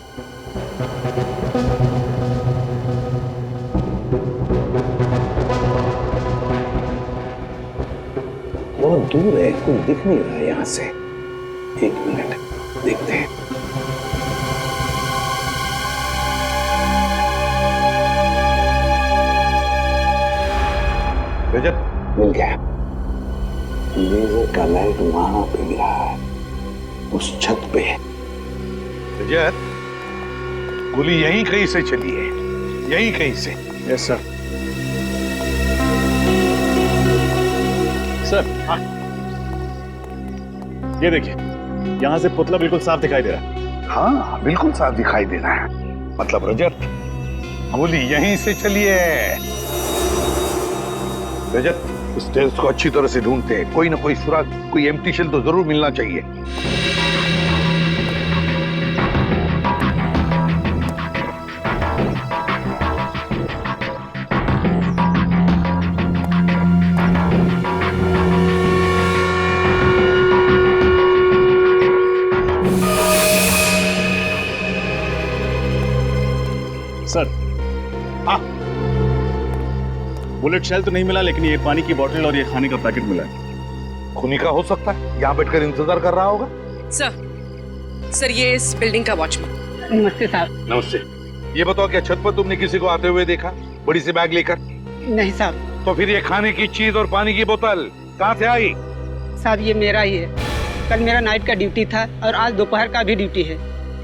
बहुत दूर है, कुछ दिख नहीं रहा है यहां से। 1 मिनट देखते हैं। रजत, मिल गया। लेजर का लाइट वहां पे गिरा है, उस छत पे। रजत, गोली यहीं कहीं से चली है, यहीं कहीं से। Yes sir. सर, हाँ, ये देखिए, यहां से पुतला बिल्कुल साफ दिखाई दे रहा है। हाँ, बिल्कुल साफ दिखाई दे रहा है। मतलब रजत, गोली यहीं से चली है। रजत, उस टेल्स को अच्छी तरह से ढूंढते हैं, कोई ना कोई सुराग, कोई एम्प्टी शेल तो जरूर मिलना चाहिए। सर, हाँ, बुलेट शेल तो नहीं मिला, लेकिन ये पानी की बोतल और ये खाने का पैकेट मिला है। खूनी का हो सकता है, यहाँ बैठकर इंतजार कर रहा होगा। सर, ये इस बिल्डिंग का वॉचमैन। नमस्ते साहब। नमस्ते। ये बताओ, क्या छत पर तुमने किसी को आते हुए देखा, बड़ी सी बैग लेकर? नहीं साहब। तो फिर ये खाने की चीज और पानी की बोतल कहाँ से आई? साहब ये मेरा ही है। कल मेरा नाइट का ड्यूटी था और आज दोपहर का भी ड्यूटी है,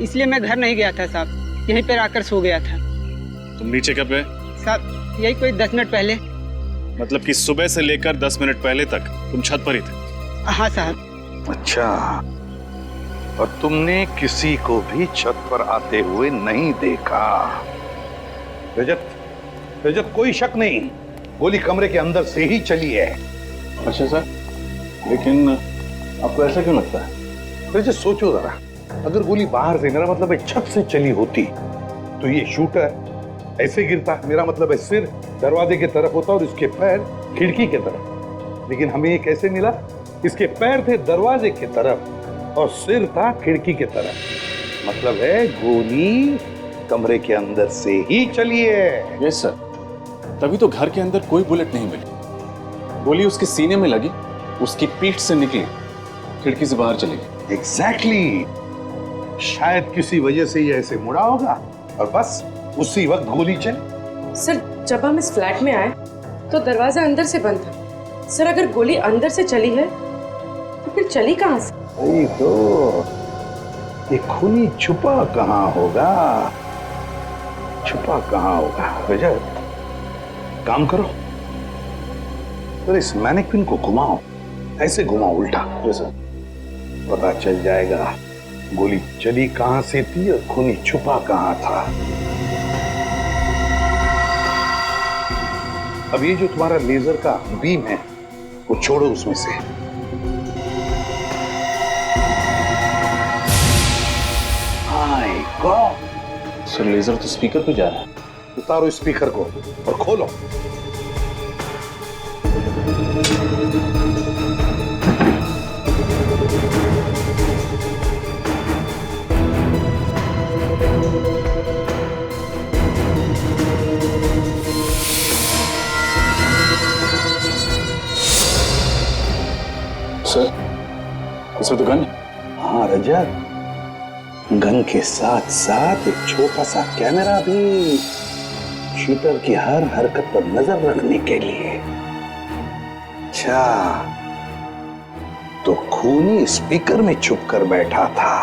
इसलिए मैं घर नहीं गया था साहब, यहीं पर आकर सो गया था। तुम नीचे कब गए? साहब यही कोई 10 मिनट पहले। मतलब कि सुबह से लेकर 10 मिनट पहले तक तुम छत पर ही थे? हाँ साहब। अच्छा, और तुमने किसी को भी छत पर आते हुए नहीं देखा? रजत कोई शक नहीं, गोली कमरे के अंदर से ही चली है। अच्छा सर, लेकिन आपको ऐसा क्यों लगता है? रजत सोचो जरा, अगर गोली बाहर से, मेरा मतलब है छत से चली होती तो ये शूटर ऐसे गिरता, मेरा मतलब है सिर दरवाजे की तरफ होता और इसके पैर खिड़की की तरफ। लेकिन हमें ये कैसे मिला? इसके पैर थे दरवाजे की तरफ और सिर था खिड़की की तरफ। मतलब है गोली कमरे के अंदर से ही चली है। यस सर, तभी तो घर के अंदर कोई बुलेट नहीं मिली। गोली उसके सीने में लगी, उसकी पीठ से निकली, खिड़की से बाहर चली गई। एग्जैक्टली, शायद किसी वजह से ये ऐसे मुड़ा होगा और बस उसी वक्त गोली चली। सर जब हम इस फ्लैट में आए तो दरवाजा अंदर से बंद था। सर अगर गोली अंदर से चली है तो फिर चली कहाँ से? वही तो, ये खूनी छुपा कहाँ होगा? छुपा कहाँ होगा? रजत काम करो, तो इस मैनिक्विन को घुमाओ, ऐसे घुमाओ उल्टा, पता चल जाएगा गोली चली कहां से थी और खूनी छुपा कहां था। अब ये जो तुम्हारा लेजर का बीम है वो छोड़ो उसमें से। हाय गॉड, सर लेजर तो स्पीकर पे जा रहा है। उतारो स्पीकर को और खोलो। सर इसमें तो गन है। हाँ रजत, गन के साथ साथ एक छोटा सा कैमरा भी, शूटर की हर हरकत पर नजर रखने के लिए। अच्छा, तो खूनी स्पीकर में छुप कर बैठा था।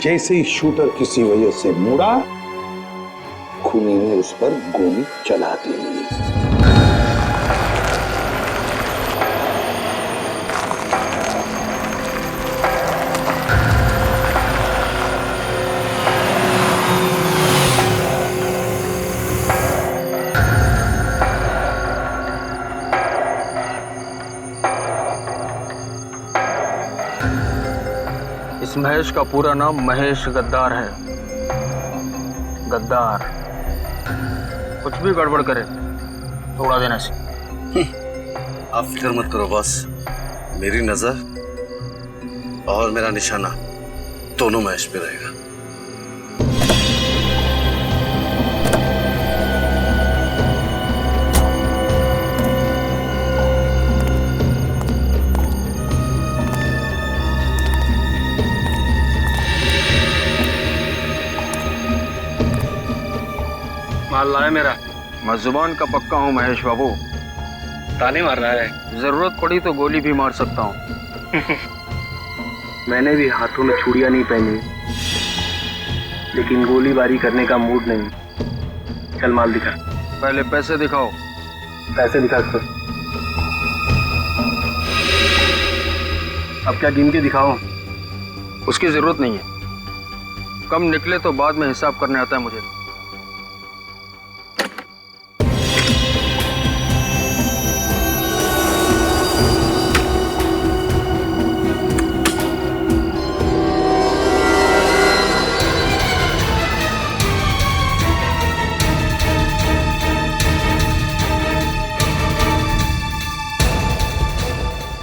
जैसे ही शूटर किसी वजह से मुड़ा, खूनी ने उस पर गोली चला दी। इस महेश का पूरा नाम महेश गद्दार है। गद्दार कुछ भी गड़बड़ करे तोड़ा देना से। आप फिक्र मत करो बॉस, मेरी नजर और मेरा निशाना दोनों महेश पे रहेगा। माल लाए मेरा। मैं जुबान का पक्का हूँ महेश बाबू। ताने मार रहा है, जरूरत पड़ी तो गोली भी मार सकता हूँ। मैंने भी हाथों में चूड़ियां नहीं पहनी, लेकिन गोलीबारी करने का मूड नहीं। चल माल दिखा। पहले पैसे दिखाओ। पैसे दिखा सर। अब क्या गिन के दिखाओ? उसकी जरूरत नहीं है, कम निकले तो बाद में हिसाब करने आता है मुझे।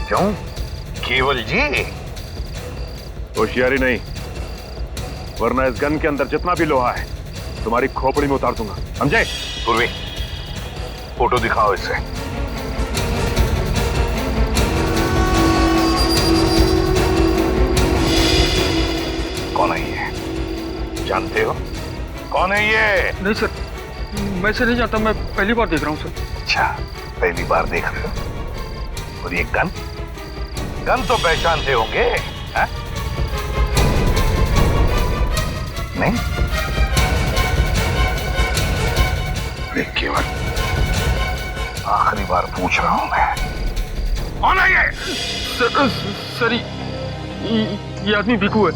क्यों केवल जी? होशियारी नहीं, वरना इस गन के अंदर जितना भी लोहा है तुम्हारी खोपड़ी में उतार दूंगा, समझे? पूर्वी, फोटो दिखाओ इसे। कौन है ये? जानते हो कौन है ये? नहीं सर, मैं से नहीं जानता, मैं पहली बार देख रहा हूँ सर। अच्छा, पहली बार देख रहे हो। और ये गन? गन तो पहचानते होंगे, है? नहीं? देख केवल, आखिरी बार पूछ रहा हूं मैं, कौन है ये? सर ये आदमी भिकू है।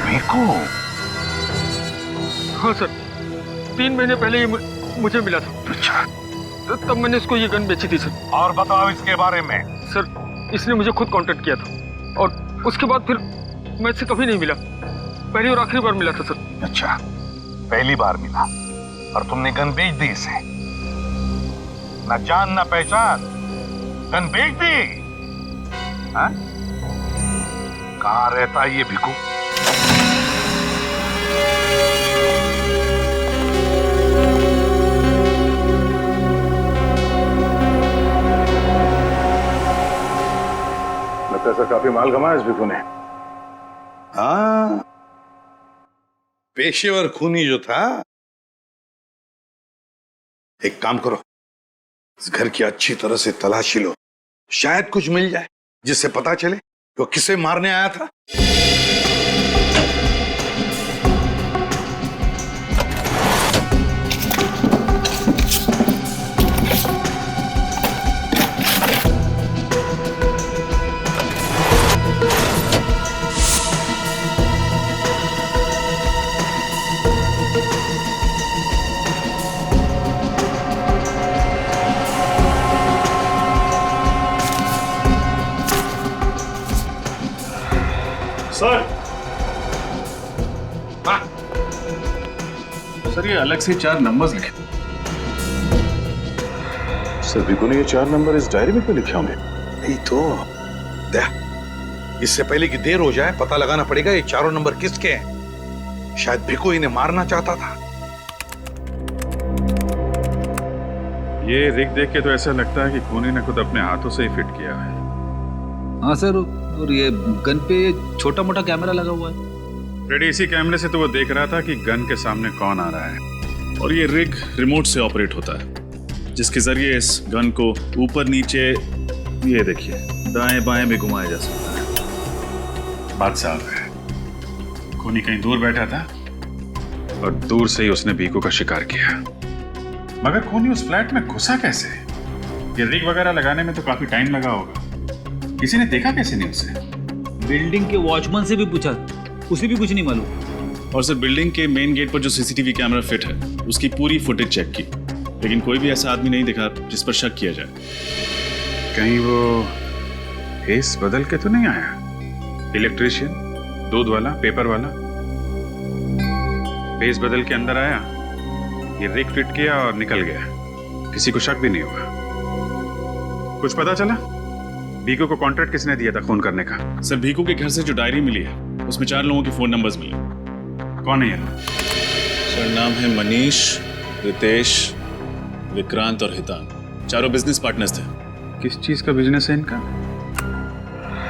भिकू? हाँ सर, 3 महीने पहले ये मुझे मिला था। अच्छा। तब मैंने इसको ये गन बेची थी सर। और बताओ इसके बारे में। सर इसने मुझे खुद कांटेक्ट किया था और उसके बाद फिर मैं इससे कभी नहीं मिला। पहली और आखिरी बार मिला था सर। अच्छा, पहली बार मिला और तुमने गन बेच दी इसे? ना जान ना पहचान, गन बेच दी? हाँ? कहाँ रहता है ये भिकू? लगता है काफी माल कमाया इस भिकू ने। हाँ, पेशेवर खूनी जो था। एक काम करो, इस घर की अच्छी तरह से तलाशी लो, शायद कुछ मिल जाए जिससे पता चले वो किसे मारने आया था। सर ये अलग से 4 नंबर्स लिखे। सर भिकू ने ये 4 नंबर इस डायरी में क्यों लिखे होंगे? नहीं तो इससे पहले कि देर हो जाए पता लगाना पड़ेगा ये 4 नंबर किसके हैं। शायद भिकू इन्हें मारना चाहता था। ये रिग देख के तो ऐसा लगता है कि खूनी ने खुद अपने हाथों से ही फिट किया है। हाँ सर, और ये गन पे छोटा मोटा कैमरा लगा हुआ है। रेडी, इसी कैमरे से तो वो देख रहा था कि गन के सामने कौन आ रहा है। और ये रिग रिमोट से ऑपरेट होता है, जिसके जरिए इस गन को ऊपर नीचे, ये देखिए, दाएं बाएं भी घुमाया जा सकता है। बात साफ है, खूनी कहीं दूर बैठा था और दूर से ही उसने भिकू का शिकार किया। मगर खूनी उस फ्लैट में घुसा कैसे? ये रिग वगैरह लगाने में तो काफी टाइम लगा होगा। किसी ने देखा कैसे नहीं उसे? बिल्डिंग के वॉचमैन से भी पूछा, उसे भी कुछ नहीं मालूम। और सर बिल्डिंग के मेन गेट पर जो सीसीटीवी कैमरा फिट है उसकी पूरी फुटेज चेक की, लेकिन कोई भी ऐसा आदमी नहीं दिखा जिस पर शक किया जाए। कहीं वो फेस बदल के तो नहीं आया? इलेक्ट्रिशियन, दूध वाला, पेपर वाला, फेस बदल के अंदर आया, ये रिग फिट किया और निकल गया। किसी को शक भी नहीं हुआ। कुछ पता चला भिकू को कॉन्ट्रैक्ट किसने दिया था खून करने का? सर भिकू के घर से जो डायरी मिली है उसमें 4 लोगों के फोन नंबर्स मिले। कौन है ये? सर नाम है मनीष, रितेश, विक्रांत और हितान। चारों बिजनेस पार्टनर्स थे। किस चीज का बिजनेस है इनका?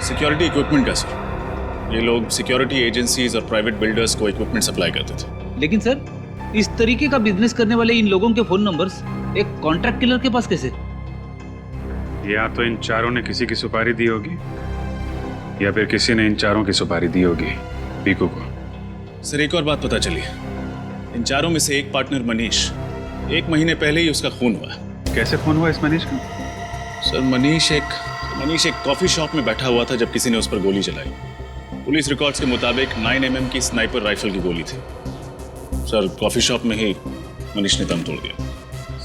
सिक्योरिटी इक्विपमेंट का सर। ये लोग सिक्योरिटी एजेंसीज और प्राइवेट बिल्डर्स को इक्विपमेंट सप्लाई करते थे। लेकिन सर इस तरीके का बिजनेस करने वाले इन लोगों के फोन नंबर्स एक कॉन्ट्रैक्ट किलर के पास कैसे? या तो इन चारों ने किसी की सुपारी दी होगी या फिर किसी ने इन चारों की सुपारी दी होगी भिकू को। सर एक और बात पता चली, इन चारों में से एक पार्टनर मनीष, 1 महीने पहले ही उसका खून हुआ। कैसे खून हुआ इस मनीष का? सर मनीष एक कॉफी शॉप में बैठा हुआ था जब किसी ने उस पर गोली चलाई। पुलिस रिकॉर्ड्स के मुताबिक 9mm की स्नाइपर राइफल की गोली थी। सर कॉफी शॉप में ही मनीष ने दम तोड़ दिया।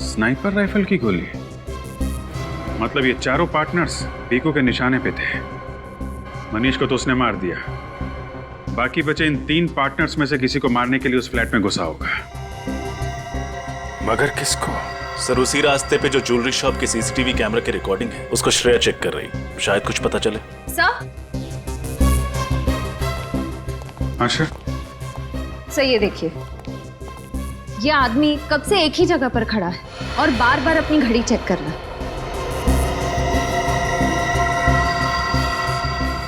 स्नाइपर राइफल की गोली? मतलब ये चारों पार्टनर्स भिकू के निशाने पे थे। मनीष को तो उसने मार दिया, बाकी बचे इन 3 पार्टनर्स में से किसी को मारने के लिए उस फ्लैट में घुसा होगा। मगर किसको? सर उसी रास्ते पे जो ज्वेलरी शॉप के सीसीटीवी कैमरा की रिकॉर्डिंग है उसको श्रेया चेक कर रही, शायद कुछ पता चले। सर सर ये देखिए, ये आदमी कब से एक ही जगह पर खड़ा है और बार बार अपनी घड़ी चेक कर रहा है।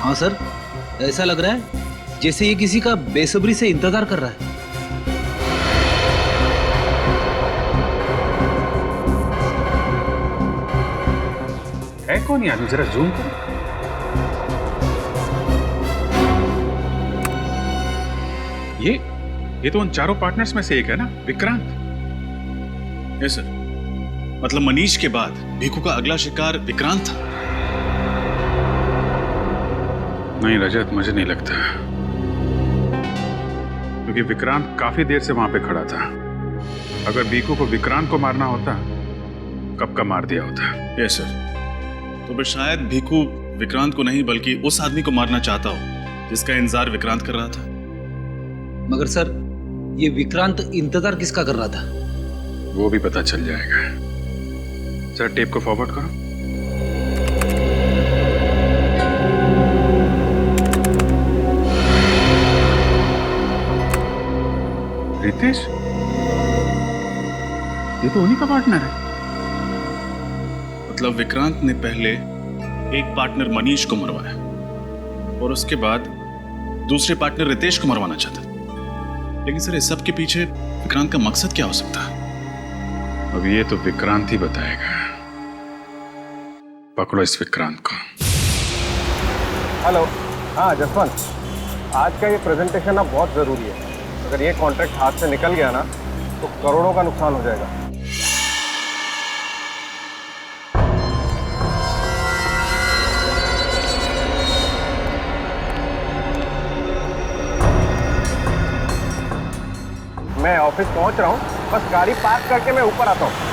हाँ सर, ऐसा लग रहा है जैसे ये किसी का बेसब्री से इंतजार कर रहा है। है कौन ये आदमी? जरा जूम करो। ये तो उन चारों पार्टनर्स में से एक है ना, विक्रांत। यस सर, मतलब मनीष के बाद भीखू का अगला शिकार विक्रांत था। नहीं रजत, मुझे नहीं लगता, क्योंकि विक्रांत काफी देर से वहां पे खड़ा था। अगर भीखू को विक्रांत को मारना होता, कब का मार दिया होता। यस सर, तो फिर शायद भीखू विक्रांत को नहीं बल्कि उस आदमी को मारना चाहता हो जिसका इंतजार विक्रांत कर रहा था। मगर सर, ये विक्रांत इंतजार किसका कर रहा था? वो भी पता चल जाएगा। सर, टेप को फॉरवर्ड करो। रितेश, ये तो उन्हीं का पार्टनर है। मतलब विक्रांत ने पहले एक पार्टनर मनीष को मरवाया और उसके बाद दूसरे पार्टनर रितेश को मरवाना चाहता। लेकिन सर, इस सब के पीछे विक्रांत का मकसद क्या हो सकता है? अब ये तो विक्रांत ही बताएगा। पकड़ो इस विक्रांत को। हेलो, हाँ जसवंत, आज का ये प्रेजेंटेशन अब बहुत ज़रूरी है। अगर ये कॉन्ट्रैक्ट हाथ से निकल गया ना तो करोड़ों का नुकसान हो जाएगा। मैं ऑफिस पहुंच रहा हूं, बस गाड़ी पार्क करके मैं ऊपर आता हूं।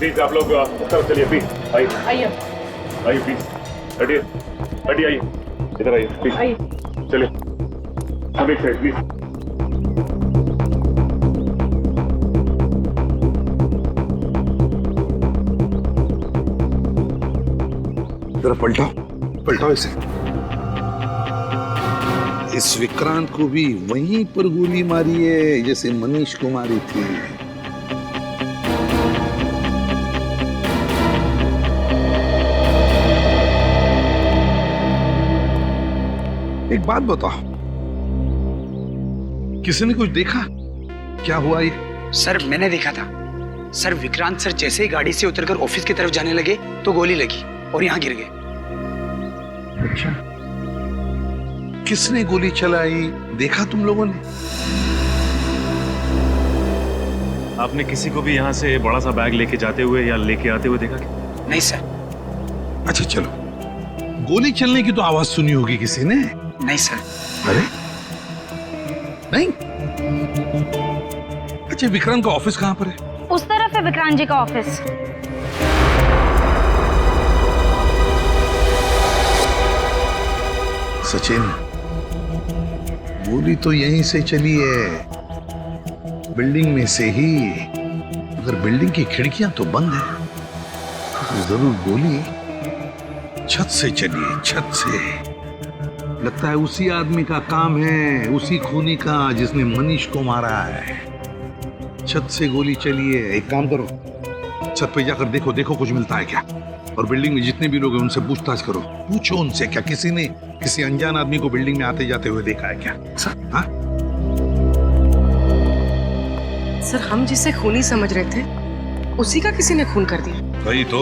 प्लीज आप लोग उस तरफ चलिए, प्लीज आइए आइए प्लीज, हटिए हटिए, आइए इधर आइए प्लीज, चलिए सब एक साइड प्लीज। जरा पलटाओ इसे। इस विक्रांत को भी वहीं पर गोली मारी है जैसे मनीष को मारी थी। एक बात बताओ, किसी ने कुछ देखा? क्या हुआ ये? सर मैंने देखा था। सर विक्रांत सर जैसे ही गाड़ी से उतरकर ऑफिस की तरफ जाने लगे तो गोली लगी और यहाँ गिर गए। अच्छा, किसने गोली चलाई देखा तुम लोगों ने? आपने किसी को भी यहाँ से बड़ा सा बैग लेके जाते हुए या लेके आते हुए देखा क्या? नहीं सर। अच्छा चलो, गोली चलने की तो आवाज सुनी होगी किसी ने? नहीं सर। अरे नहीं? अच्छा, विक्रांत का ऑफिस कहाँ पर है? उस तरफ है विक्रांत जी का ऑफिस। सचिन, गोली तो यहीं से चली है, बिल्डिंग में से ही। अगर बिल्डिंग की खिड़कियां तो बंद है तो जरूर गोली छत से चली है, छत से। लगता है उसी आदमी का काम है, उसी खूनी का जिसने मनीष को मारा है। छत से गोली चली है। एक काम करो, छत पे जाकर देखो, देखो कुछ मिलता है क्या। और बिल्डिंग में जितने भी लोग हैं उनसे पूछताछ करो, पूछो उनसे क्या किसी ने किसी अनजान आदमी को बिल्डिंग में आते जाते हुए देखा है क्या? हाँ? सर हम जिसे खूनी समझ रहे थे उसी का किसी ने खून कर दिया। वही तो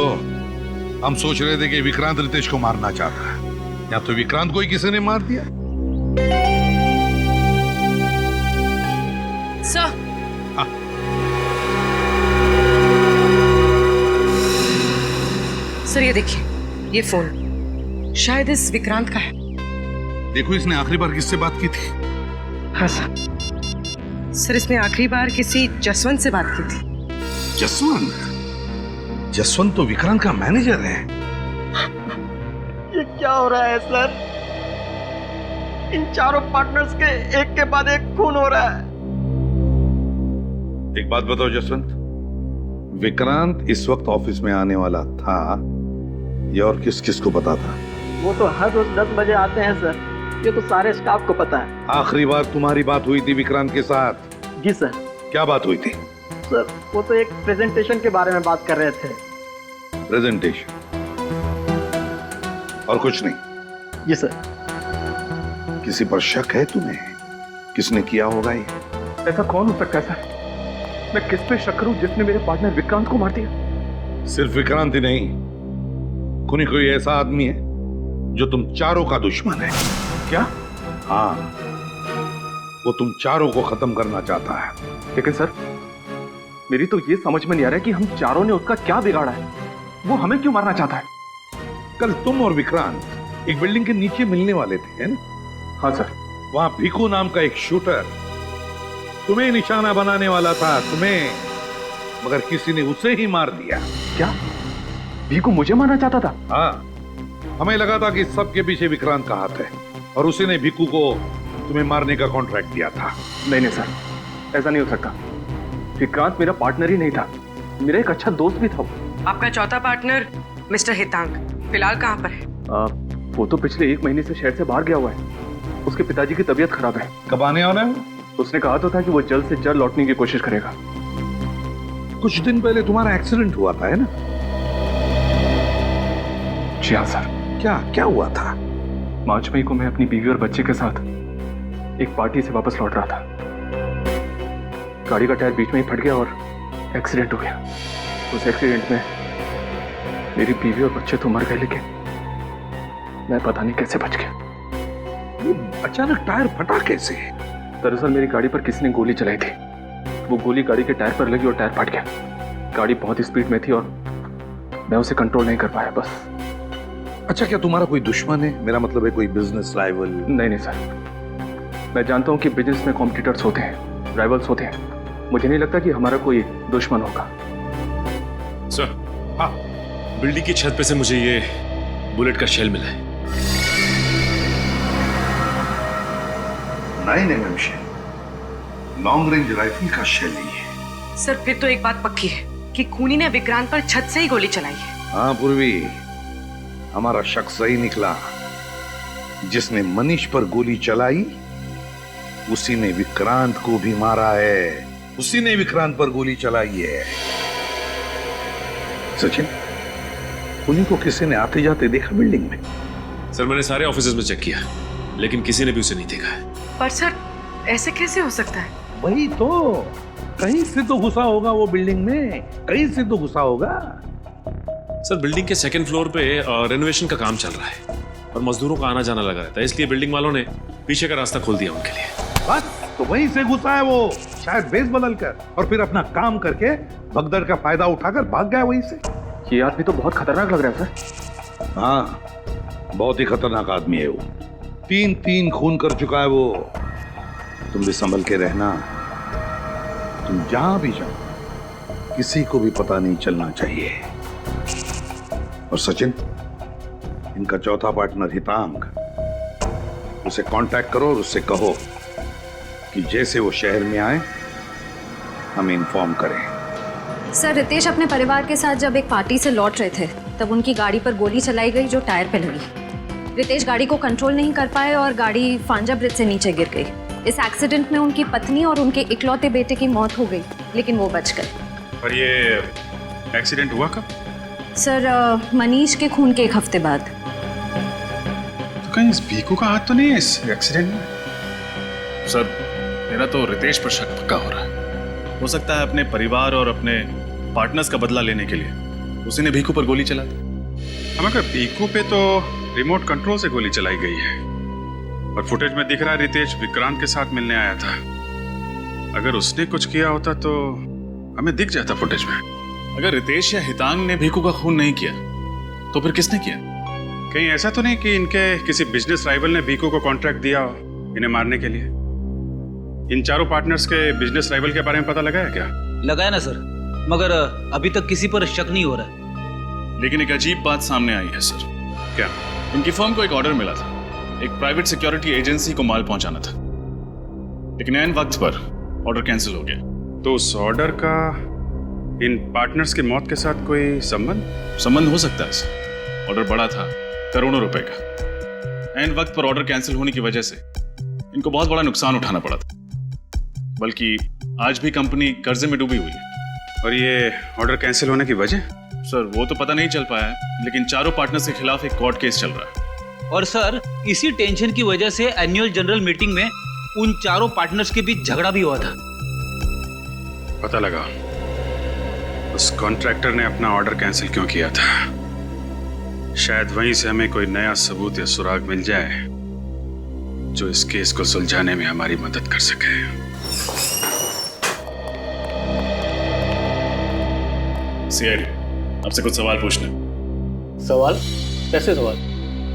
हम सोच रहे थे कि विक्रांत रितेश को मारना चाहता है, या तो विक्रांत को ही किसी ने मार दिया। सर सर ये देखिए, ये फोन शायद इस विक्रांत का है। देखो, इसने आखिरी बार किससे बात की थी? हाँ सर इसने आखिरी बार किसी जसवंत से बात की थी। जसवंत? जसवंत तो विक्रांत का मैनेजर है। क्या हो रहा है सर? इन चारों पार्टनर्स के एक के बाद एक खून हो रहा है। एक बात बताओ जसवंत, विक्रांत इस वक्त ऑफिस में आने वाला था या और किस किस को पता था? वो तो हर रोज 10 बजे आते हैं सर, ये तो सारे स्टाफ को पता है। आखिरी बार तुम्हारी बात हुई थी विक्रांत के साथ? जी सर। क्या बात हुई थी? सर वो तो एक प्रेजेंटेशन के बारे में बात कर रहे थे। प्रेजेंटेशन और कुछ नहीं? जी सर। किसी पर शक है तुम्हें? किसने किया होगा ये? ऐसा कौन हो सकता है सर? मैं किस पे शक करूं जिसने मेरे पार्टनर विक्रांत को मार दिया? सिर्फ विक्रांत ही नहीं, कोई ऐसा आदमी है जो तुम चारों का दुश्मन है। क्या? हाँ, वो तुम चारों को खत्म करना चाहता है। लेकिन सर, मेरी तो ये समझ में नहीं आ रहा है कि हम चारों ने उसका क्या बिगाड़ा है। वो हमें क्यों मारना चाहता है? कल तुम और विक्रांत एक बिल्डिंग के नीचे मिलने वाले थे, है ना? हाँ सर। वहां भीखू नाम का एक शूटर तुम्हें निशाना बनाने वाला था, तुम्हें, मगर किसी ने उसे ही मार दिया। क्या? भीखू मुझे मारना चाहता था? हाँ, हमें लगा था कि सबके पीछे विक्रांत का हाथ है और उसी ने भीखू को तुम्हें मारने का कॉन्ट्रैक्ट दिया था। नहीं सर, ऐसा नहीं हो सकता। विक्रांत मेरा पार्टनर ही नहीं था, मेरा एक अच्छा दोस्त भी था। आपका चौथा पार्टनर मिस्टर हितांग फिलहाल कहाँ पर है? वो तो पिछले 1 महीने से शहर से बाहर गया हुआ है। उसके पिताजी की तबीयत खराब है। कब आने वाला है? उसने कहा तो था कि वो जल्द से जल्द लौटने की कोशिश करेगा। कुछ दिन पहले तुम्हारा एक्सीडेंट हुआ था, है ना? जी हाँ सर। क्या हुआ था? 5 मई को मैं अपनी बीवी और बच्चे के साथ एक पार्टी से वापस लौट रहा था। गाड़ी का टायर बीच में ही फट गया और एक्सीडेंट हो गया। उस एक्सीडेंट में मेरी बीवी और बच्चे तो मर गए, लेकिन मैं पता नहीं कैसे बच गया। ये अचानक टायर फटा कैसे? दरअसल मेरी गाड़ी पर किसी ने गोली चलाई थी। वो गोली गाड़ी के टायर पर लगी और टायर फट गया। गाड़ी बहुत स्पीड में थी और मैं उसे कंट्रोल नहीं कर पाया, बस। अच्छा, क्या तुम्हारा कोई दुश्मन है? मेरा मतलब है कोई बिजनेस राइवल? नहीं सर, मैं जानता हूँ कि बिजनेस में कॉम्पिटिटर्स होते हैं, राइवल्स होते हैं। मुझे नहीं लगता कि हमारा कोई दुश्मन होगा। सर, हाँ, बिल्डिंग की छत पे से मुझे ये बुलेट का शेल मिला है। 9mm shell, long range rifle का शेल ही है। सर फिर तो एक बात पक्की है कि खूनी ने विक्रांत पर छत से ही गोली चलाई है। हाँ पूर्वी, हमारा शक सही निकला। जिसने मनीष पर गोली चलाई उसी ने विक्रांत को भी मारा है। उसी ने विक्रांत पर गोली चलाई है। सचिन, खूनी को किसी ने आते जाते देखा बिल्डिंग में? सर मैंने सारे ऑफिसेज में चेक किया, लेकिन किसी ने भी उसे नहीं देखा है। पर सर ऐसे कैसे हो सकता है? वही तो, कहीं से तो घुसा होगा वो बिल्डिंग में, कहीं से तो घुसा होगा। सर बिल्डिंग के 2nd फ्लोर पे रेनोवेशन का काम चल रहा है और मजदूरों का आना जाना लगा रहता है, इसलिए बिल्डिंग वालों ने पीछे का रास्ता खोल दिया उनके लिए। बस, तो वहीं से घुसा है वो, शायद बेस बदल कर, और फिर अपना काम करके भगदड़ का फायदा उठाकर भाग गया वहीं से। ये आदमी तो बहुत खतरनाक लग रहा है सर। हाँ, बहुत ही खतरनाक आदमी है वो। 3 खून कर चुका है वो। तुम भी संभल के रहना। तुम जहां भी जाओ किसी को भी पता नहीं चलना चाहिए। और सचिन, इनका चौथा पार्टनर हितांग, उसे कांटेक्ट करो और उससे कहो कि जैसे वो शहर में आए हमें इन्फॉर्म करें। सर, रितेश अपने परिवार के साथ जब एक पार्टी से लौट रहे थे तब उनकी गाड़ी पर गोली चलाई गई जो टायर पे लगी। रितेश गाड़ी को कंट्रोल नहीं कर पाए और गाड़ी फांजा ब्रिज से नीचे गिर गई। इस एक्सीडेंट में उनकी पत्नी और उनके इकलौते बेटे की मौत हो गई, लेकिन वो बच गए। और ये एक्सीडेंट हुआ कब? सर, मनीष के खून के 1 हफ्ते बाद। तो कहीं इस भीखू का हाथ तो नहीं है इस एक्सीडेंट में? सर मेरा तो रितेश पर शक पक्का हो रहा है। हो सकता है अपने परिवार और अपने पार्टनर्स का बदला लेने के लिए उसी ने भीखू पर गोली चला दी। मगर भीखू पे तो रिमोट कंट्रोल से गोली चलाई गई है और फुटेज में दिख रहा है रितेश विक्रांत के साथ मिलने आया था। अगर उसने कुछ किया होता तो हमें दिख जाता फुटेज में। अगर रितेश या हितांग ने भीखू का खून नहीं किया तो फिर किसने किया? कहीं ऐसा तो नहीं कि इनके किसी बिजनेस राइवल ने भीखू को कॉन्ट्रैक्ट दिया हो इन्हें मारने के लिए? इन चारों पार्टनर्स के बिजनेस राइवल के बारे में पता लगा है क्या? लगाया ना सर, मगर अभी तक किसी पर शक नहीं हो रहा है। लेकिन एक अजीब बात सामने आई है सर। क्या? इनकी फर्म को एक ऑर्डर मिला था, एक प्राइवेट सिक्योरिटी एजेंसी को माल पहुंचाना था, लेकिन ऐन वक्त पर ऑर्डर कैंसिल हो गया। तो उस ऑर्डर का इन पार्टनर्स की मौत के साथ कोई संबंध हो सकता है सर। ऑर्डर बड़ा था, करोड़ों रुपए का। ऐन वक्त पर ऑर्डर कैंसिल होने की वजह से इनको बहुत बड़ा नुकसान उठाना पड़ा था, बल्कि आज भी कंपनी कर्जे में डूबी हुई है। और ये ऑर्डर कैंसिल होने की वजह? सर वो तो पता नहीं चल पाया है, लेकिन चारों पार्टनर्स के खिलाफ एक कोर्ट केस चल रहा है। और सर इसी टेंशन की वजह से एनुअल जनरल मीटिंग में उन चारों पार्टनर्स के बीच झगड़ा भी हुआ था। पता लगा उस कॉन्ट्रैक्टर ने अपना ऑर्डर कैंसिल क्यों किया था। शायद वहीं से हमें कोई नया सबूत या सुराग मिल जाए जो इस केस को सुलझाने में हमारी मदद कर सके। सीआईडी, आपसे कुछ सवाल पूछने। सवाल? कैसे सवाल?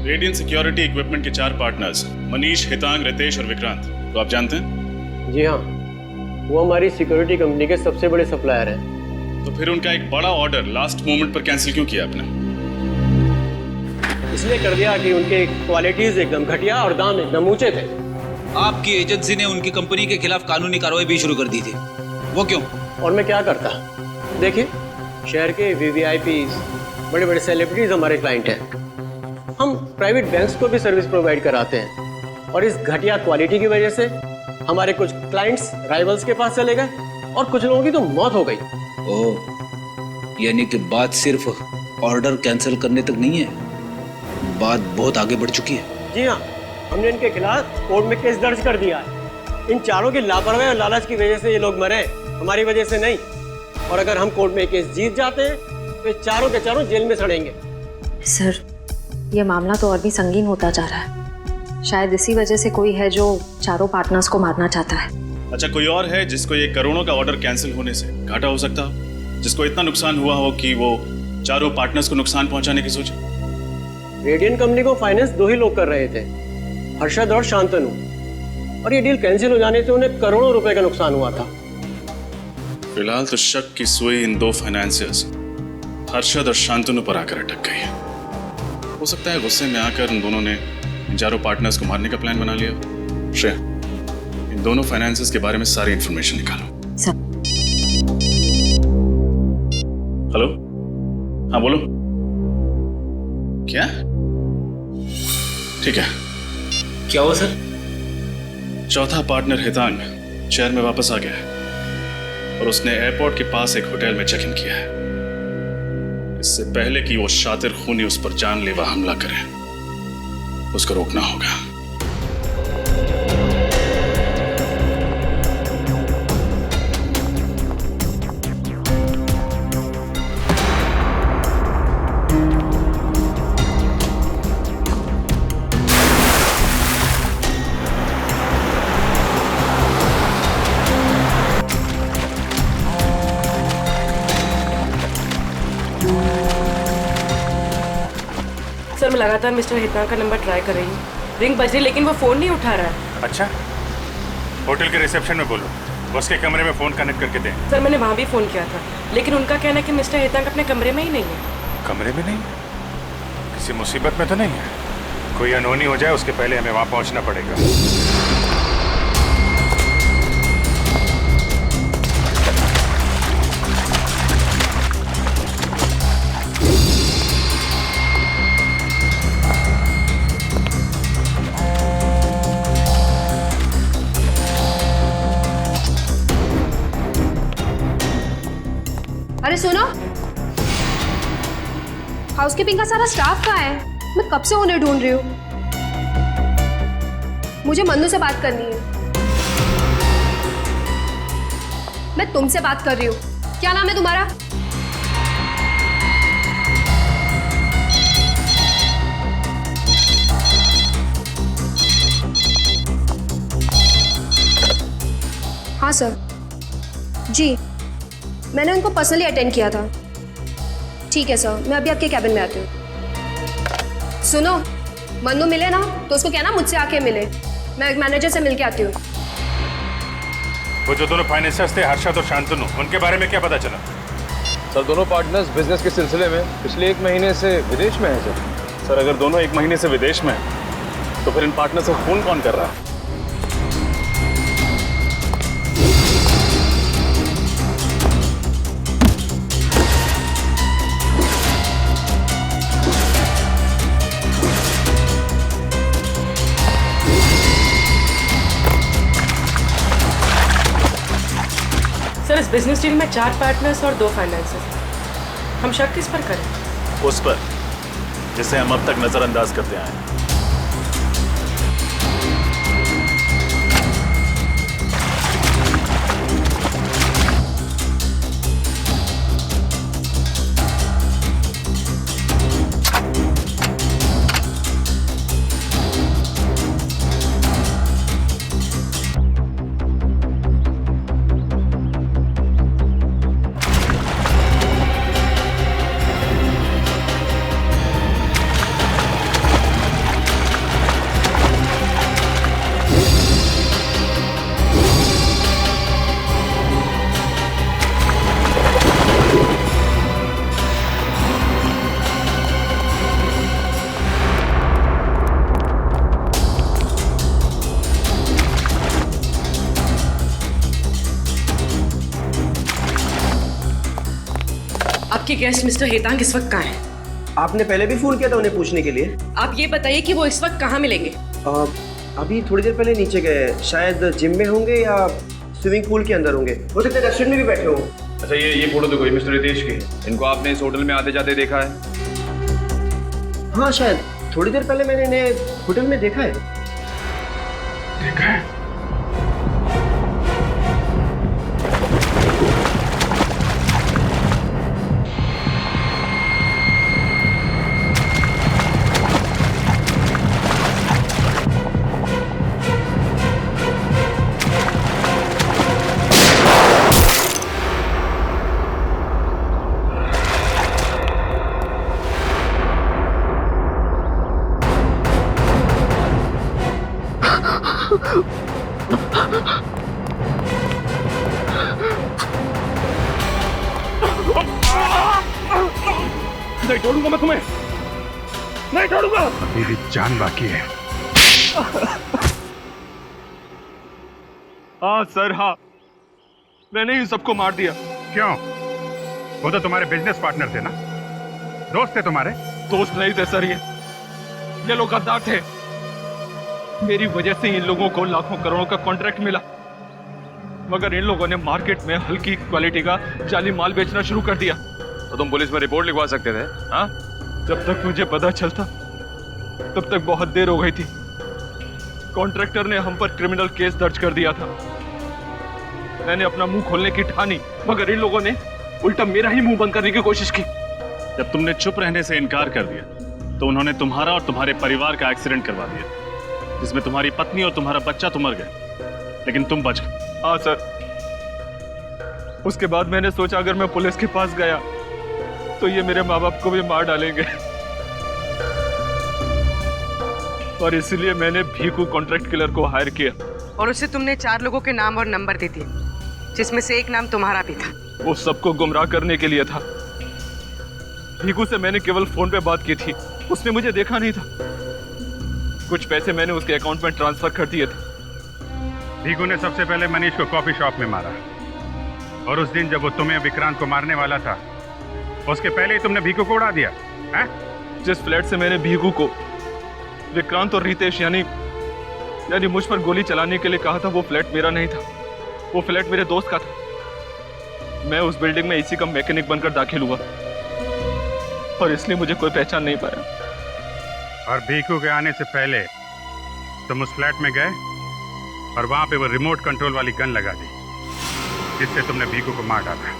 रेडियंट सिक्योरिटी इक्विपमेंट के 4 पार्टनर्स मनीष, हितांग, रितेश और विक्रांत तो आप जानते हैं? जी हाँ, वो हमारी सिक्योरिटी कंपनी के सबसे बड़े सप्लायर हैं। तो फिर उनका एक बड़ा ऑर्डर लास्ट मोमेंट पर कैंसिल क्यों किया आपने? इसलिए कर दिया कि उनके क्वालिटीज एकदम घटिया और दाम एकदम ऊंचे थे। आपकी एजेंसी ने उनकी कंपनी के खिलाफ कानूनी कार्रवाई भी शुरू कर दी थी, वो क्यों? और मैं क्या करता? देखिए, शहर के वीवीआईपीज, बड़े बड़े सेलिब्रिटीज हमारे क्लाइंट हैं। हम प्राइवेट बैंक्स को भी सर्विस प्रोवाइड कराते हैं, और इस घटिया क्वालिटी की वजह से हमारे कुछ क्लाइंट्स राइवल्स के पास चले गए और कुछ लोगों की तो मौत हो गई। ओह, यानी कि बात सिर्फ ऑर्डर कैंसिल करने तक नहीं है, बात बहुत आगे बढ़ चुकी है। जी हाँ, हमने इनके खिलाफ कोर्ट में केस दर्ज कर दिया है। इन चारों की लापरवाही और लालच की वजह से ये लोग मरे, हमारी वजह से नहीं। और अगर हम कोर्ट में केस जीत जाते हैं तो ये चारों के चारों जेल में सड़ेंगे। सर, ये मामला तो और भी संगीन होता जा रहा है। शायद इसी वजह से कोई है जो चारों पार्टनर्स को मारना चाहता है। अच्छा, कोई और है जिसको ये करोड़ों का ऑर्डर कैंसिल होने से घाटा हो सकता हो, जिसको इतना नुकसान हुआ हो कि वो चारों पार्टनर्स को नुकसान पहुंचाने की सोचे? रेडियंट कंपनी को फाइनेंस 2 ही लोग कर रहे थे, हर्षद और शांतनु, और ये डील कैंसिल हो जाने से उन्हें करोड़ों रुपए का नुकसान हुआ था। फिलहाल तो शक की सुई इन 2 फाइनेंसियर्स हर्षद और शांतनु पर आकर अटक गई है। हो सकता है गुस्से में आकर उन दोनों ने इन चारों पार्टनर्स को मारने का प्लान बना लिया। श्रेया, इन दोनों फाइनेंसियर्स के बारे में सारी इंफॉर्मेशन निकालो। सर। हेलो, हाँ बोलो। क्या? ठीक है। क्या हुआ सर? चौथा पार्टनर हितांग शहर में वापस आ गया है और उसने एयरपोर्ट के पास एक होटल में चेक इन किया है। इससे पहले कि वो शातिर खूनी उस पर जानलेवा हमला करे, उसको रोकना होगा। सर, मैं लगातार मिस्टर हितांग का नंबर ट्राई कर रही हूँ। रिंग बज रही लेकिन वो फ़ोन नहीं उठा रहा है। अच्छा, होटल के रिसेप्शन में बोलो, बॉस के कमरे में फ़ोन कनेक्ट करके दें। सर, मैंने वहाँ भी फ़ोन किया था, लेकिन उनका कहना है कि मिस्टर हितांग अपने कमरे में ही नहीं है। कमरे में नहीं? किसी मुसीबत में तो नहीं है? कोई अनहोनी हो जाए उसके पहले हमें वहाँ पहुँचना पड़ेगा। अरे सुनो, हाउसकीपिंग का सारा स्टाफ कहाँ है? मैं कब से उन्हें ढूंढ रही हूँ। मुझे मन्नू से बात करनी है। मैं तुमसे बात कर रही हूँ। क्या नाम है तुम्हारा? हाँ सर। जी, मैंने उनको पर्सनली अटेंड किया था। ठीक है सर, मैं अभी आपके कैबिन में आती हूँ। सुनो, मन्नू मिले ना तो उसको कहना मुझसे आके मिले। मैं एक मैनेजर से मिलके आती हूँ। वो जो दोनों फाइनेंसर्स थे, हर्षद और शांतनु, उनके बारे में क्या पता चला? सर, दोनों पार्टनर्स बिजनेस के सिलसिले में पिछले 1 महीने से विदेश में हैं सर। सर अगर दोनों 1 महीने से विदेश में हैं, तो फिर इन पार्टनर से फोन कौन कर रहा है? सर इस बिजनेस डील में 4 पार्टनर्स और 2 फाइनेंसर्स। हम शक किस पर करें? उस पर जिसे हम अब तक नजरअंदाज करते आए हैं। आपके गेस्ट मिस्टर हेतांग इस वक्त कहाँ हैं? आपने पहले भी फोन किया था उन्हें पूछने के लिए। आप ये बताइए कि वो इस वक्त कहाँ मिलेंगे? अभी थोड़ी देर पहले नीचे गए, शायद जिम में होंगे या स्विमिंग पूल के अंदर होंगे। हो सकता है रेस्टोरेंट में भी बैठे हों। अच्छा ये फोटो देखो, ये मिस्टर रितेश की है। इनको आपने इस होटल में आते जाते देखा है? हाँ शायद थोड़ी देर पहले मैंने इन्हें होटल में देखा है। देखा है? नहीं छोड़ूंगा मैं तुम्हें, नहीं छोड़ूंगा। अभी भी जान बाकी है। हाँ सर हाँ, मैंने ही सबको मार दिया। क्यों? वो तो तुम्हारे बिजनेस पार्टनर थे ना, दोस्त थे तुम्हारे। दोस्त नहीं थे सर, ये लोग गद्दार थे। मेरी वजह से इन लोगों को लाखों करोड़ों का कॉन्ट्रैक्ट मिला, मगर इन लोगों ने मार्केट में हल्की क्वालिटी का जाली माल बेचना शुरू कर दिया। तो तुम पुलिस में रिपोर्ट लिखवा सकते थे। हाँ, जब तक मुझे पता चलता तब तक बहुत देर हो गई थी। कॉन्ट्रैक्टर ने हम पर क्रिमिनल केस दर्ज कर दिया था। मैंने अपना मुंह खोलने की ठानी, मगर इन लोगों ने उल्टा मेरा ही मुंह बंद करने की कोशिश की। जब तुमने चुप रहने से इनकार कर दिया, तो उन्होंने तुम्हारा और तुम्हारे परिवार का एक्सीडेंट करवा दिया, जिसमें तुम्हारी पत्नी और तुम्हारा बच्चा तो मर गए, लेकिन तुम बच गए। हाँ सर, उसके बाद मैंने सोचा अगर मैं पुलिस के पास गया तो ये मेरे माँ बाप को भी मार डालेंगे, और इसलिए मैंने भीखू कॉन्ट्रैक्ट किलर को हायर किया। और उससे तुमने 4 लोगों के नाम और नंबर दे दिए, जिसमें से एक नाम तुम्हारा भी था। वो सबको गुमराह करने के लिए था। भीखू से मैंने केवल फोन पे बात की थी, उसने मुझे देखा नहीं था। कुछ पैसे मैंने उसके अकाउंट में ट्रांसफर कर दिए थे। भीखू ने सबसे पहले मनीष को कॉफी शॉप में मारा, और उस दिन जब वो तुम्हें विक्रांत को मारने वाला था, उसके पहले ही तुमने भीखू को उड़ा दिया है? जिस फ्लैट से मैंने भीखू को विक्रांत और रितेश यानी मुझ पर गोली चलाने के लिए कहा था, वो फ्लैट मेरा नहीं था, वो फ्लैट मेरे दोस्त का था। मैं उस बिल्डिंग में इसी का मैकेनिक बनकर दाखिल हुआ, और इसलिए मुझे कोई पहचान नहीं पाया। और भीखू के आने से पहले तुम उस फ्लैट में गए और वहां पे वो रिमोट कंट्रोल वाली गन लगा दी, जिससे तुमने भीखू को मार डाला।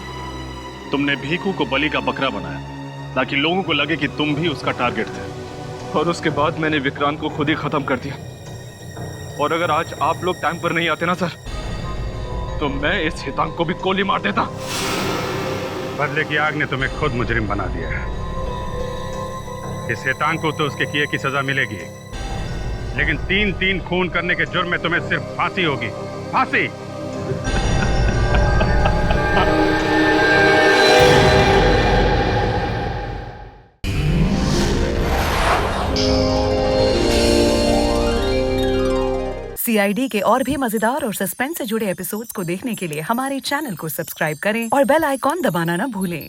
तुमने भीखू को बलि का बकरा बनाया ताकि लोगों को लगे कि तुम भी उसका टारगेट थे, और उसके बाद मैंने विक्रांत को खुद ही खत्म कर दिया। और अगर आज आप लोग टाइम पर नहीं आते ना सर, तो मैं इस हेतांग को भी गोली मार देता। बदले की आग ने तुम्हें खुद मुजरिम बना दिया है। इस हेतांग को तो उसके किए की सजा मिलेगी, लेकिन 3-3 खून करने के जुर्म में तुम्हें सिर्फ फांसी होगी, फांसी। CID के और भी मजेदार और सस्पेंस से जुड़े एपिसोड्स को देखने के लिए हमारे चैनल को सब्सक्राइब करें और बेल आइकॉन दबाना न भूलें।